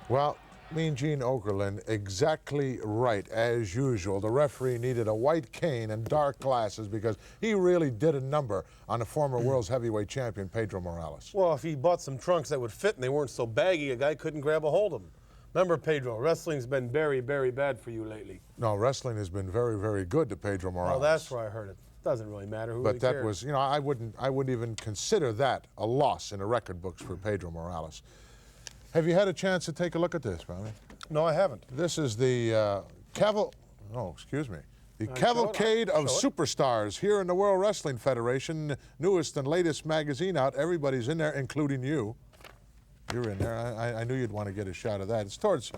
Well, Mean Gene Okerlund, exactly right, as usual. The referee needed a white cane and dark glasses because he really did a number on the former world's heavyweight champion, Pedro Morales. Well, if he bought some trunks that would fit and they weren't so baggy, a guy couldn't grab a hold of them. Remember, Pedro, wrestling's been very, very bad for you lately. No, wrestling has been very, very good to Pedro Morales. Oh, that's where I heard it. Doesn't really matter. Who But really that cares? was, you know, I wouldn't even consider that a loss in the record books for Pedro Morales. Have you had a chance to take a look at this, Bobby? No, I haven't. This is the The cavalcade of superstars here in the World Wrestling Federation, newest and latest magazine out. Everybody's in there, including you. You're in there. I knew you'd want to get a shot of that. It's towards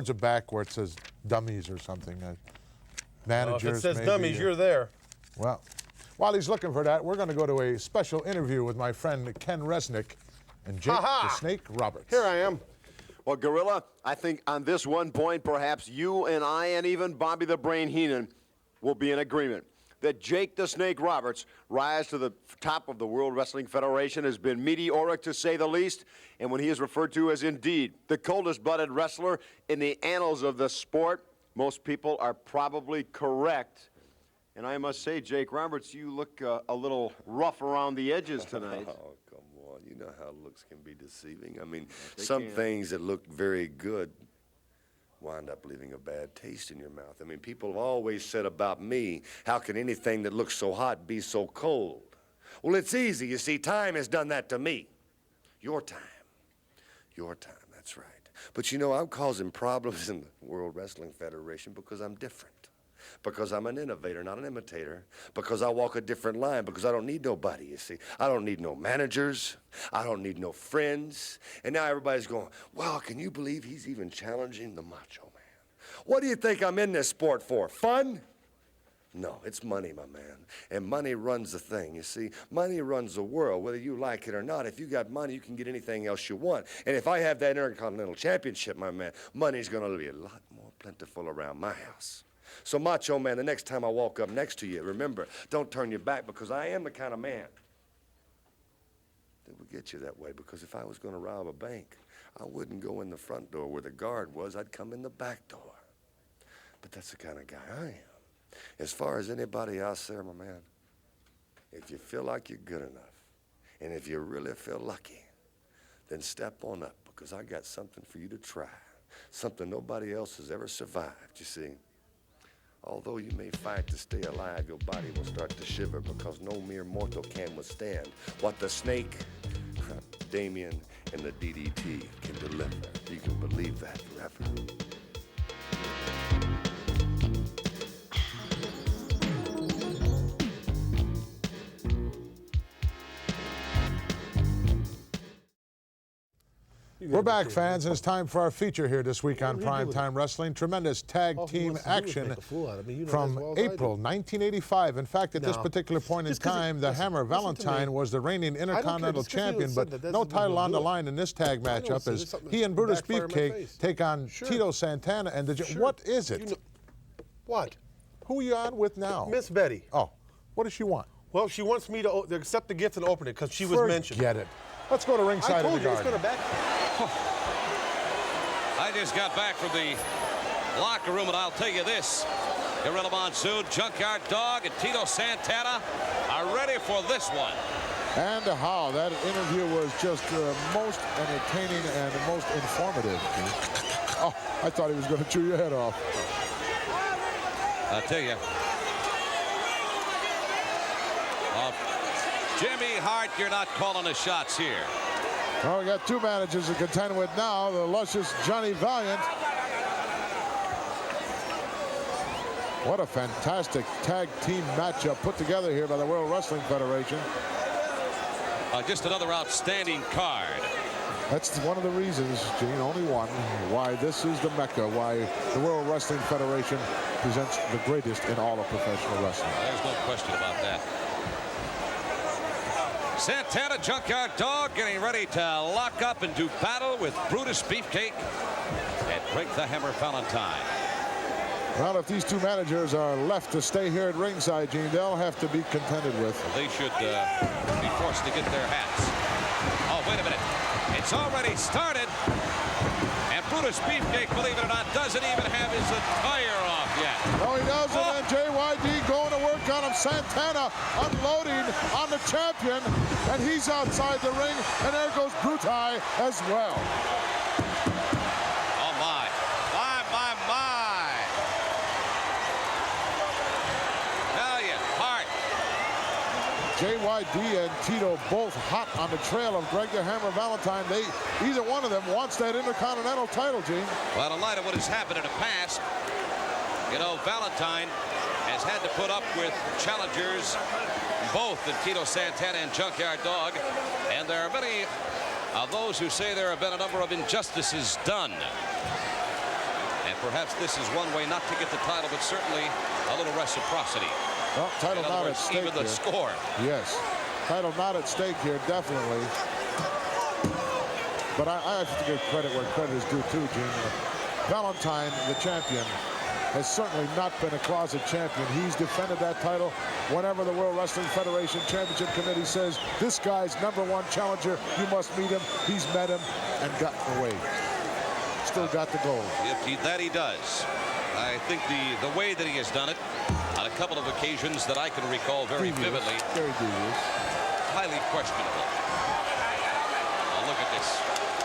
the back where it says dummies or something. Managers, if it says maybe, dummies, you're there. Well, while he's looking for that, we're going to go to a special interview with my friend Ken Resnick and Jake the Snake Roberts. Here I am. Well, Gorilla, I think on this one point, perhaps you and I and even Bobby the Brain Heenan will be in agreement that Jake the Snake Roberts' rise to the top of the World Wrestling Federation has been meteoric, to say the least, and when he is referred to as indeed the coldest-blooded wrestler in the annals of the sport, most people are probably correct. And I must say, Jake Roberts, you look a little rough around the edges tonight. Oh, come on. You know how looks can be deceiving. I mean, some things that look very good wind up leaving a bad taste in your mouth. I mean, people have always said about me, how can anything that looks so hot be so cold? Well, it's easy. You see, time has done that to me. Your time. Your time, that's right. But you know, I'm causing problems in the World Wrestling Federation because I'm different. Because I'm an innovator, not an imitator. Because I walk a different line. Because I don't need nobody, you see. I don't need no managers. I don't need no friends. And now everybody's going, well, can you believe he's even challenging the Macho Man? What do you think I'm in this sport for? Fun? No, it's money, my man. And money runs the thing, you see. Money runs the world, whether you like it or not. If you got money, you can get anything else you want. And if I have that Intercontinental Championship, my man, money's going to be a lot more plentiful around my house. So, Macho Man, the next time I walk up next to you, remember, don't turn your back, because I am the kind of man that would get you that way. Because if I was going to rob a bank, I wouldn't go in the front door where the guard was. I'd come in the back door. But that's the kind of guy I am. As far as anybody else there, my man, if you feel like you're good enough, and if you really feel lucky, then step on up, because I got something for you to try. Something nobody else has ever survived, you see. Although you may fight to stay alive, your body will start to shiver, because no mere mortal can withstand what the Snake, Damien, and the DDT can deliver. You can believe that forever. We're back, fans, and it's time for our feature here this week on Prime Time Wrestling. Tremendous tag team action from April 1985. In fact, at this particular point in time, the Hammer Valentine was the reigning Intercontinental Champion, but no title on the line in this tag matchup as he and Brutus Beefcake take on Tito Santana. And what is it? What? Who are you on with now? Miss Betty. Oh, what does she want? Well, she wants me to accept the gift and open it because she was mentioned. Forget it. Let's go to ringside of the Garden. I told you, it's going to back. I just got back from the locker room, and I'll tell you this. Gorilla Monsoon, Junkyard Dog, and Tito Santana are ready for this one. And how that interview was just most entertaining and most informative. Oh, I thought he was going to chew your head off. I'll tell you. Jimmy Hart, you're not calling the shots here. Well, we got two managers to contend with now. The luscious Johnny Valiant. What a fantastic tag team matchup put together here by the World Wrestling Federation. Just another outstanding card. That's one of the reasons, Gene, only one, why this is the Mecca, why the World Wrestling Federation presents the greatest in all of professional wrestling. There's no question about that. Santana, Junkyard Dog, getting ready to lock up and do battle with Brutus Beefcake and Greg the Hammer Valentine. Well, if these two managers are left to stay here at ringside, Gene, they'll have to be contended with. Well, they should be forced to get their hats. Oh, wait a minute. It's already started. And Brutus Beefcake, believe it or not, doesn't even have his attire off yet. No, he doesn't. Oh. And JYD going to work on him. Santana unloading on the champion. And he's outside the ring. And there goes Brutai as well. Oh, my. My. Tell you, Hart. JYD and Tito both hot on the trail of Greg the Hammer Valentine. Either one of them wants that Intercontinental title, Gene. Well, in light of what has happened in the past, you know, Valentine has had to put up with challengers, both in Tito Santana and Junkyard Dog. And there are many of those who say there have been a number of injustices done. And perhaps this is one way not to get the title, but certainly a little reciprocity. Well, title in other not words, at stake even the here. score. Yes, title not at stake here, definitely. But I have to give credit where credit is due too, Gene. Valentine, the champion, has certainly not been a closet champion. He's defended that title whenever the World Wrestling Federation Championship Committee says this guy's #1 challenger, you must meet him. He's met him and gotten away. Still got the gold. That he does. I think the way that he has done it on a couple of occasions that I can recall very vividly. Very devious. Highly questionable. Oh, look at this.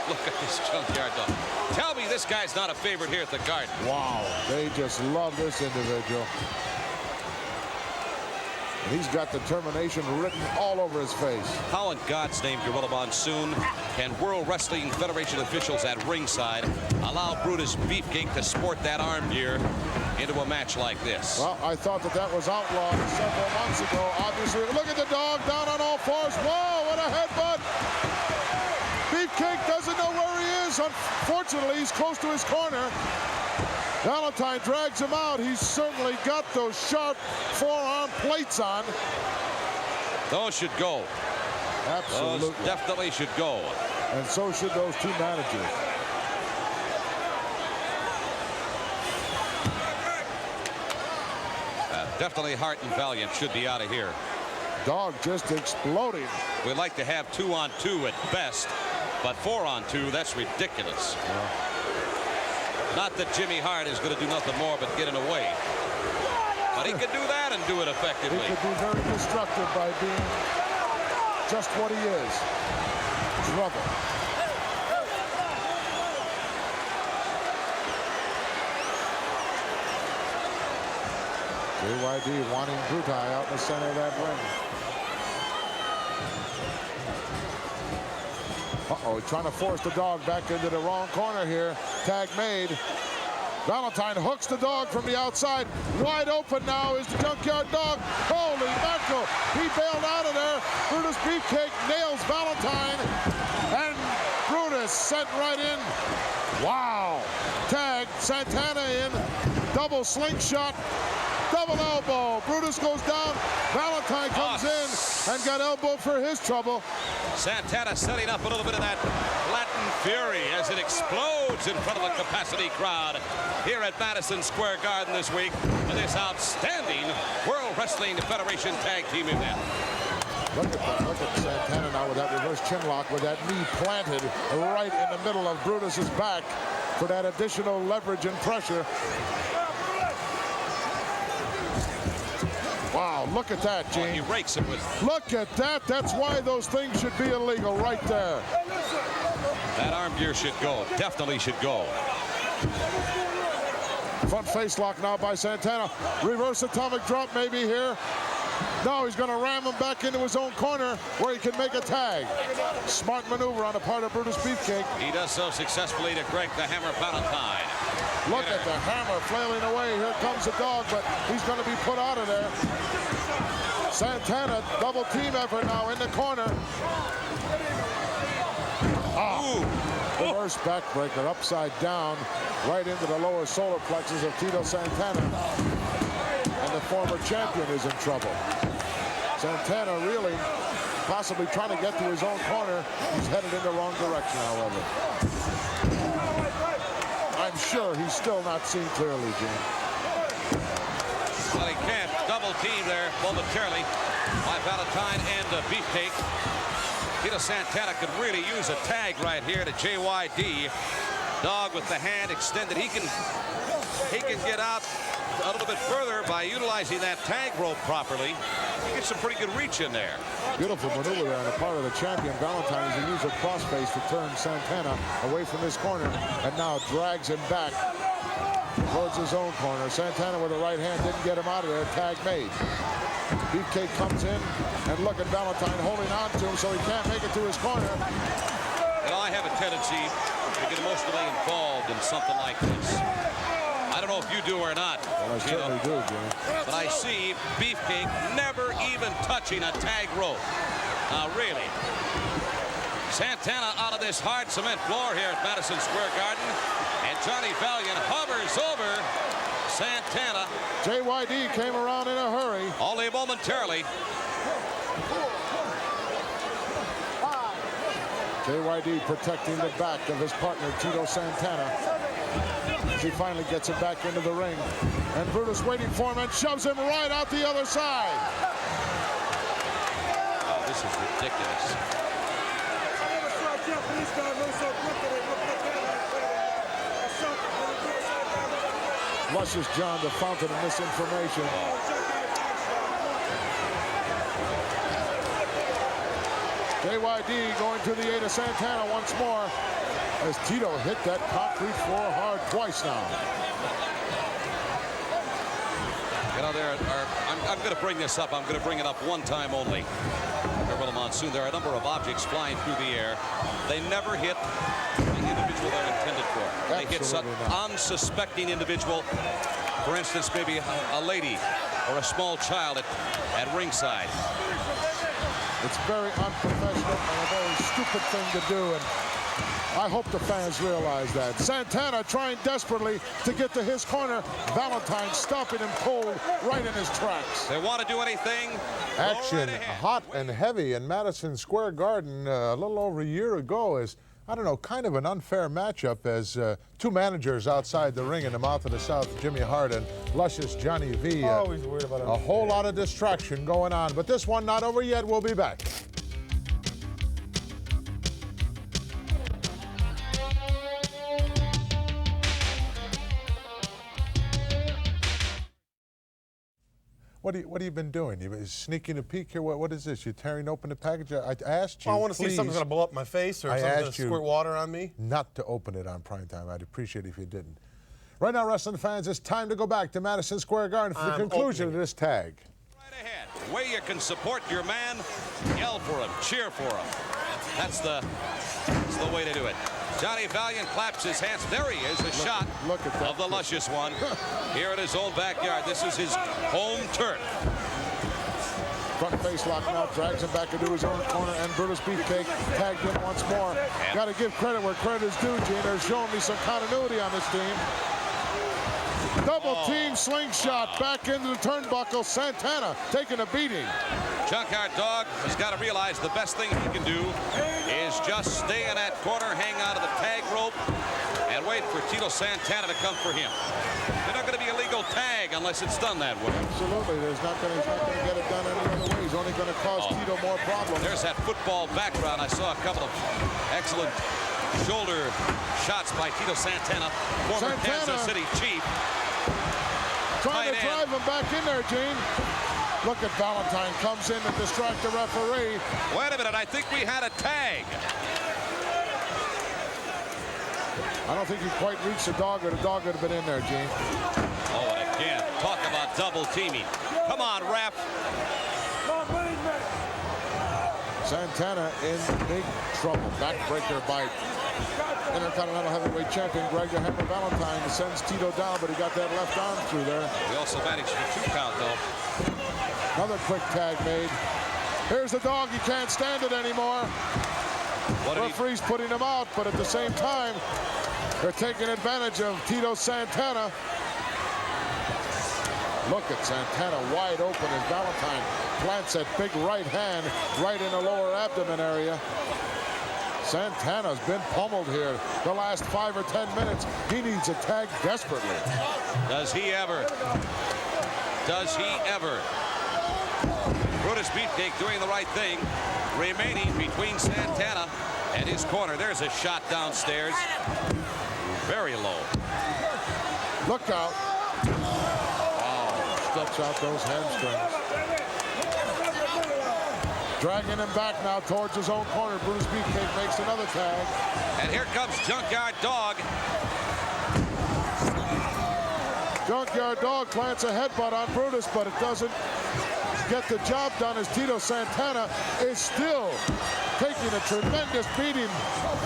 Look at this Junkyard Dog. Tell me this guy's not a favorite here at the Garden. Wow, they just love this individual. And he's got determination written all over his face. How in God's name, Gorilla Monsoon, can World Wrestling Federation officials at ringside allow Brutus Beefcake to sport that arm gear into a match like this? Well, I thought that was outlawed several months ago. Obviously, look at the dog down on all fours. Whoa, what a headbutt. Beefcake doesn't know where he is. Unfortunately, he's close to his corner. Valentine drags him out. He's certainly got those sharp forearm plates on. Those should go. Absolutely. Those definitely should go. And so should those two managers. Definitely Hart and Valiant should be out of here. Dog just exploding. We'd like to have 2-on-2 at best, but 4-on-2, that's ridiculous. Yeah. Not that Jimmy Hart is going to do nothing more but get in the way. But he could do that and do it effectively. He could be very destructive by being just what he is. Trouble. JYD wanting Brutai out in the center of that ring. Uh-oh, he's trying to force the dog back into the wrong corner here. Tag made. Valentine hooks the dog from the outside. Wide open now is the Junkyard Dog. Holy mackerel. He bailed out of there. Brutus Beefcake nails Valentine. And Brutus sent right in. Wow. Tag. Santana in. Double slingshot. Double elbow. Brutus goes down. Valentine comes in and got elbowed for his trouble. Santana setting up a little bit of that Latin fury as it explodes in front of the capacity crowd here at Madison Square Garden this week for this outstanding World Wrestling Federation Tag Team event. Look at that. Look at Santana now with that reverse chin lock with that knee planted right in the middle of Brutus's back for that additional leverage and pressure. Wow, look at that, Gene. He rakes it with. Look at that. That's why those things should be illegal right there. That arm gear should go. Definitely should go. Front face lock now by Santana. Reverse atomic drop maybe here. No, he's going to ram him back into his own corner where he can make a tag. Smart maneuver on the part of Brutus Beefcake. He does so successfully to Greg the Hammer Valentine. Look at the hammer flailing away. Here comes the dog, but he's going to be put out of there. Santana, double team effort now in the corner. Reverse backbreaker upside down right into the lower solar plexus of Tito Santana. And the former champion is in trouble. Santana really possibly trying to get to his own corner. He's headed in the wrong direction, however. I'm sure he's still not seen clearly, Gene. Well, he can't double team there momentarily by Valentine and Beefcake. Tito Santana could really use a tag right here to JYD. Dog with the hand extended. He can get out a little bit further by utilizing that tag rope properly. He gets some pretty good reach in there. Beautiful maneuver there on the part of the champion Valentine as he used a crossface to turn Santana away from his corner and now drags him back towards his own corner. Santana with the right hand didn't get him out of there. Tag made. Beefcake comes in and look at Valentine holding on to him so he can't make it to his corner. You know, I have a tendency to get emotionally involved in something like this. I I don't know if you do or not. Well, I certainly do, Jimmy. But I see Beefcake never even touching a tag rope. Really. Santana out of this hard cement floor here at Madison Square Garden. And Johnny Valiant hovers over Santana. JYD came around in a hurry. Only momentarily. JYD protecting the back of his partner, Tito Santana. He finally gets it back into the ring. And Brutus waiting for him and shoves him right out the other side. Oh, this is ridiculous. Luscious John, the fountain of misinformation. JYD going to the aid of Santana once more as Tito hit that concrete floor hard twice now. You know, I'm going to bring this up. I'm going to bring it up one time only. Gorilla Monsoon, there are a number of objects flying through the air. They never hit the individual they're intended for. They hit some unsuspecting individual. For instance, maybe a lady or a small child at ringside. It's very unprofessional and a very stupid thing to do, and I hope the fans realize that. Santana trying desperately to get to his corner. Valentine stopping him cold right in his tracks. They want to do anything. Action hot and heavy in Madison Square Garden a little over a year ago is, I don't know, kind of an unfair matchup as two managers outside the ring in the mouth of the South, Jimmy Hart and luscious Johnny V. Always worried about a whole lot of distraction going on, but this one not over yet. We'll be back. What have you been doing? You been sneaking a peek here? What is this? You're tearing open the package? I asked you. I want to see if something's going to blow up my face or something's going to squirt water on me. Not to open it on prime time. I'd appreciate it if you didn't. Right now, wrestling fans, it's time to go back to Madison Square Garden for the conclusion of this tag. Right ahead. Way you can support your man, yell for him, cheer for him. That's the way to do it. Johnny Valiant claps his hands. There he is, a shot of the luscious one here in his own backyard. This is his home turf. Front face lock now, drags him back into his own corner, and Brutus Beefcake tagged in once more. Got to give credit where credit is due, Gene. They're showing me some continuity on this team. Double team slingshot back into the turnbuckle. Santana taking a beating. Junkyard Dog has got to realize the best thing he can do is just stay in that corner, hang on to the tag rope, and wait for Tito Santana to come for him. They're not going to be a legal tag unless it's done that way. Absolutely. He's not going to get it done any other way. He's only going to cause Tito more problems. There's that football background. I saw a couple of excellent shoulder shots by Tito Santana, former Kansas City Chief. Trying to drive him back in there, Gene. Look at Valentine, comes in to distract the referee. Wait a minute, I think we had a tag. I don't think he quite reached the dog, or the dog would have been in there, Gene. Oh, and again, talk about double teaming. Come on, ref. Santana in big trouble. Backbreaker by Intercontinental Heavyweight Champion Greg the Hammer Valentine sends Tito down, but he got that left arm through there. He also managed the 2 count, though. Another quick tag made. Here's the dog. He can't stand it anymore. Referee's putting him out, but at the same time, they're taking advantage of Tito Santana. Look at Santana wide open as Valentine plants that big right hand right in the lower abdomen area. Santana's been pummeled here the last 5 or 10 minutes. He needs a tag desperately. Does he ever? Does he ever? Brutus Beefcake doing the right thing, remaining between Santana and his corner. There's a shot downstairs. Very low. Look out. Wow, steps out those hamstrings. Dragging him back now towards his own corner. Brutus Beefcake makes another tag. And here comes Junkyard Dog. Junkyard Dog plants a headbutt on Brutus, but it doesn't get the job done as Tito Santana is still taking a tremendous beating.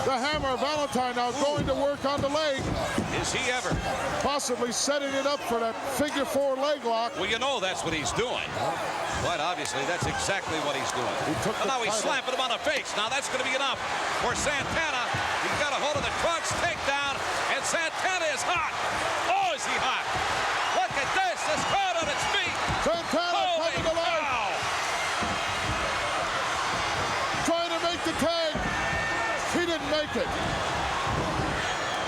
The Hammer Valentine now going to work on the leg. Is he ever? Possibly setting it up for that figure 4 leg lock. Well, you know that's what he's doing. Quite obviously, that's exactly what he's doing. And now he's slapping him on the face. Now that's going to be enough for Santana. He's got a hold of the crux, takedown, and Santana is hot. Oh, is he hot? Look at this. This crowd on its feet. Santana coming to life. Trying to make the tag. He didn't make it.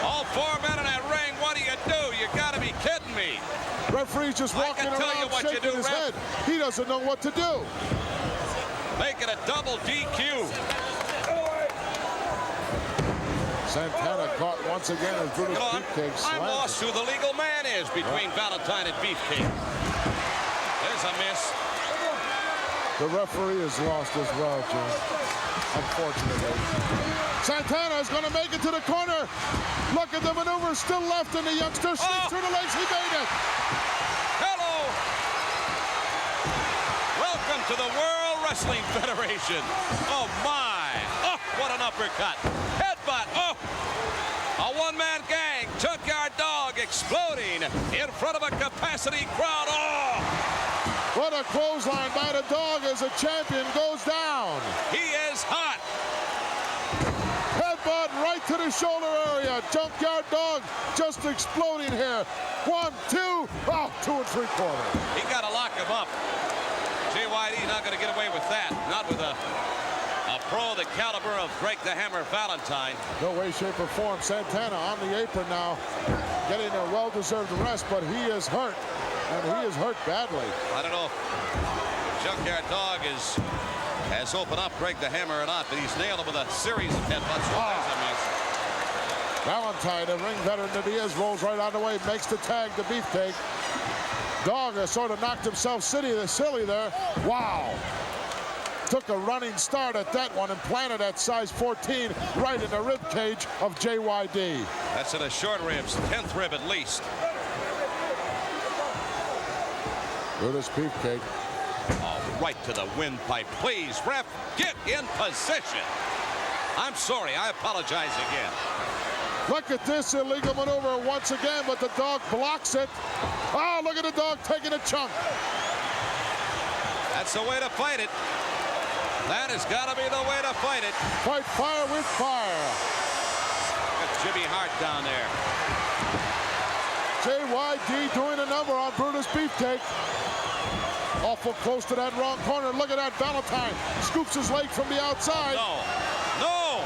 All 4 men in that ring. What do you do? You got to be kidding me. Referee's just walking around shaking his head. He doesn't know what to do. Make it a double DQ. Santana caught once again as Brutus Beefcake I'm lost who the legal man is between Valentine and Beefcake. There's a miss. The referee is lost as well, Jim. Unfortunately. Santana is going to make it to the corner. Look at the maneuver still left in the youngster. Sneaks through the legs. He made it. Hello. Welcome to the World Wrestling Federation. Oh, my. Oh, what an uppercut. Headbutt. Oh. A one-man gang. Junkyard Dog exploding in front of a capacity crowd. Oh. What a clothesline by the Dog as the champion goes down. He is hot. Headbutt right to the shoulder area. Junkyard Dog just exploding here. 1, 2. Oh, 2 3/4. He got to lock him up. JYD's not going to get away with that. Not with a pro the caliber of Greg the Hammer Valentine. No way, shape, or form. Santana on the apron now, getting a well-deserved rest, but he is hurt, and he is hurt badly. I don't know if Junkyard Dog has opened up Greg the Hammer or not, but he's nailed him with a series of headbutts. Valentine, the ring veteran that he is, rolls right out of the way, makes the tag to Beefcake. Dog has sort of knocked himself silly there. Wow. Took a running start at that one and planted at size 14 right in the rib cage of JYD. That's in the short ribs, 10th rib at least. Brutus Beefcake. Oh, right to the windpipe. Please, ref, get in position. I'm sorry, I apologize again. Look at this illegal maneuver once again, but the Dog blocks it. Oh, look at the Dog taking a chunk. That's the way to fight it. That has got to be the way to fight it. Fight fire with fire. Got Jimmy Hart down there. JYD doing a number on Brutus Beefcake. Awful close to that wrong corner. Look at that. Valentine scoops his leg from the outside. No.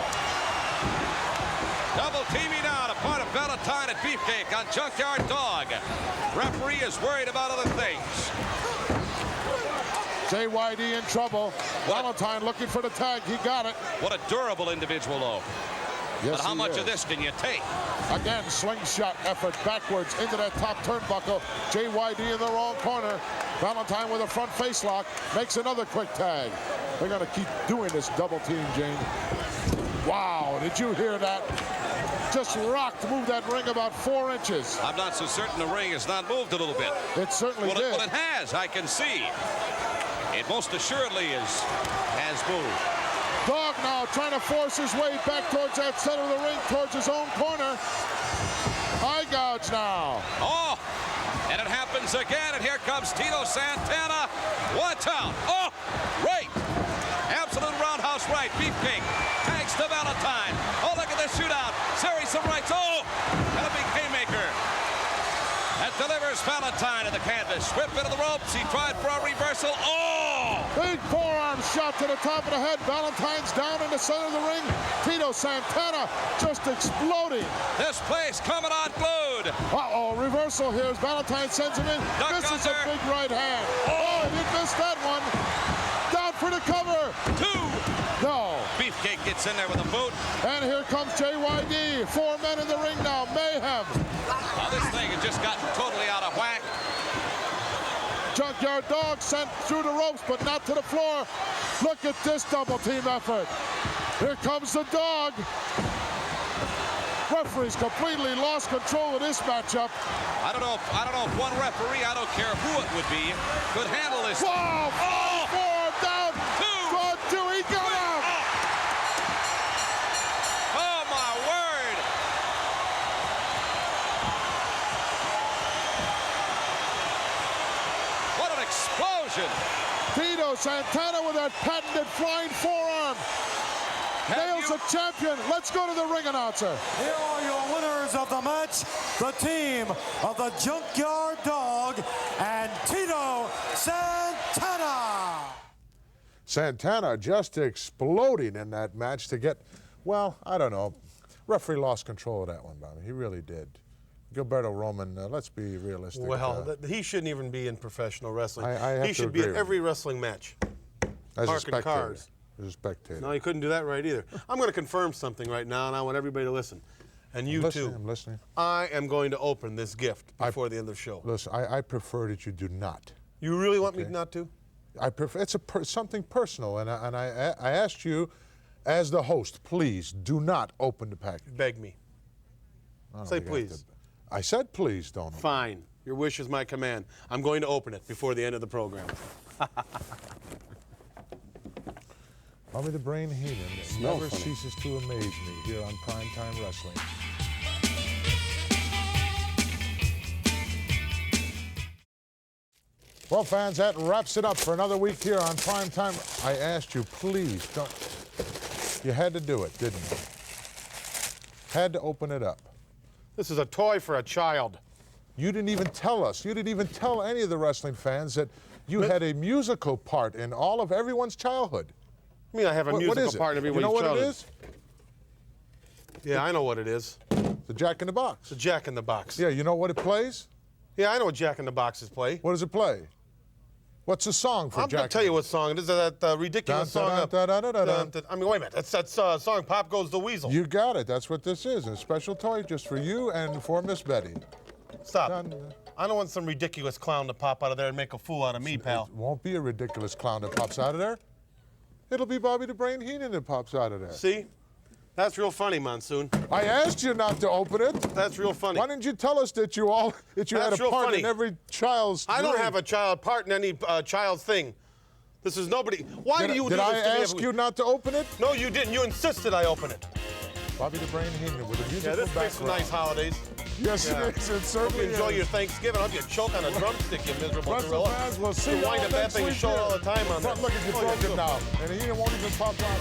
Double teaming out upon Valentine and Beefcake on Junkyard Dog. Referee is worried about other things. JYD in trouble. Valentine looking for the tag. He got it. What a durable individual, though. Yes, but how much of this can you take? Again, slingshot effort backwards into that top turnbuckle. JYD in the wrong corner. Valentine with a front face lock. Makes another quick tag. They're going to keep doing this double team, Jane. Wow, did you hear that? Just rocked, moved that ring about 4 inches. I'm not so certain the ring has not moved a little bit. It certainly did. Well, it has, I can see. It most assuredly has moved. Dog now trying to force his way back towards that center of the ring, towards his own corner. Eye gouge now. Oh, and it happens again, and here comes Tito Santana. Watch out. Oh, right. Absolute roundhouse right. Beefcake tags to Valentine. Oh, look at this shootout. Series of rights. Oh, and a big haymaker. That delivers Valentine to the canvas. Whip into the ropes. He tried for a reversal. Oh! Big forearm shot to the top of the head. Valentine's down in the center of the ring. Tito Santana just exploding. This place coming unglued. Uh-oh, reversal here as Valentine sends him in. This is a big right hand. Oh, he missed that one. Down for the cover. 2. No. Beefcake gets in there with a boot. And here comes JYD. 4 men in the ring now. Mayhem. Now this thing has just gotten totally out of whack. Junkyard Dog sent through the ropes, but not to the floor. Look at this double team effort. Here comes the Dog. Referees completely lost control of this matchup. I don't know if one referee, I don't care who it would be, could handle this. Whoa! Oh! 4 down. 2. 1, 2. He got out. submission. Tito Santana with that patented flying forearm. Nails the champion. Let's go to the ring announcer. Here are your winners of the match, the team of the Junkyard Dog and Tito Santana. Santana just exploding in that match to get, well, I don't know. Referee lost control of that one, Bobby. He really did. Gilberto Roman, let's be realistic. Well, he shouldn't even be in professional wrestling. I he should be in every wrestling match. As a Parking spectator. cars. As a spectator. No, he couldn't do that right either. I'm going to confirm something right now, and I want everybody to listen. And you too. I'm listening. I am going to open this gift before the end of the show. Listen, I prefer that you do not. You really want me not to? I prefer. It's something personal, and I asked you, as the host, please do not open the package. Beg me. Say please. I said please, don't I? Fine. Your wish is my command. I'm going to open it before the end of the program. Bobby the Brain Heenan never ceases to amaze me here on Prime Time Wrestling. Well, fans, that wraps it up for another week here on Prime Time. I asked you, please don't. You had to do it, didn't you? Had to open it up. This is a toy for a child. You didn't even tell us. You didn't even tell any of the wrestling fans that you had a musical part in all of everyone's childhood. I mean, I have a musical part in everyone's childhood. You know what it is? Yeah, I know what it is. The Jack in the Box. The Jack in the Box. Yeah, you know what it plays? Yeah, I know what Jack in the Boxes play. What does it play? What's the song for Jack? I'm going to tell you what song it is. That ridiculous song. I mean, wait a minute. That's that song, Pop Goes the Weasel. You got it. That's what this is. A special toy just for you and for Miss Betty. Stop. I don't want some ridiculous clown to pop out of there and make a fool out of me, pal. It won't be a ridiculous clown that pops out of there. It'll be Bobby the Brain Heenan that pops out of there. See? That's real funny, Monsoon. I asked you not to open it. That's real funny. Why didn't you tell us that you had a part in every child's I don't dream? have a child part in any child's thing. This is nobody. Why do you do this to me? Did I ask you not to open it? No, you didn't. You insisted I open it. Bobby the Brain Heenan with a musical background. Yeah, this makes some nice holidays. Yes, it is. It certainly enjoy your Thanksgiving. I hope you choke on a drumstick, you miserable gorilla. We'll see you wind up that thing and show it all the time on there. Look at you broken now. And he won't even pop out.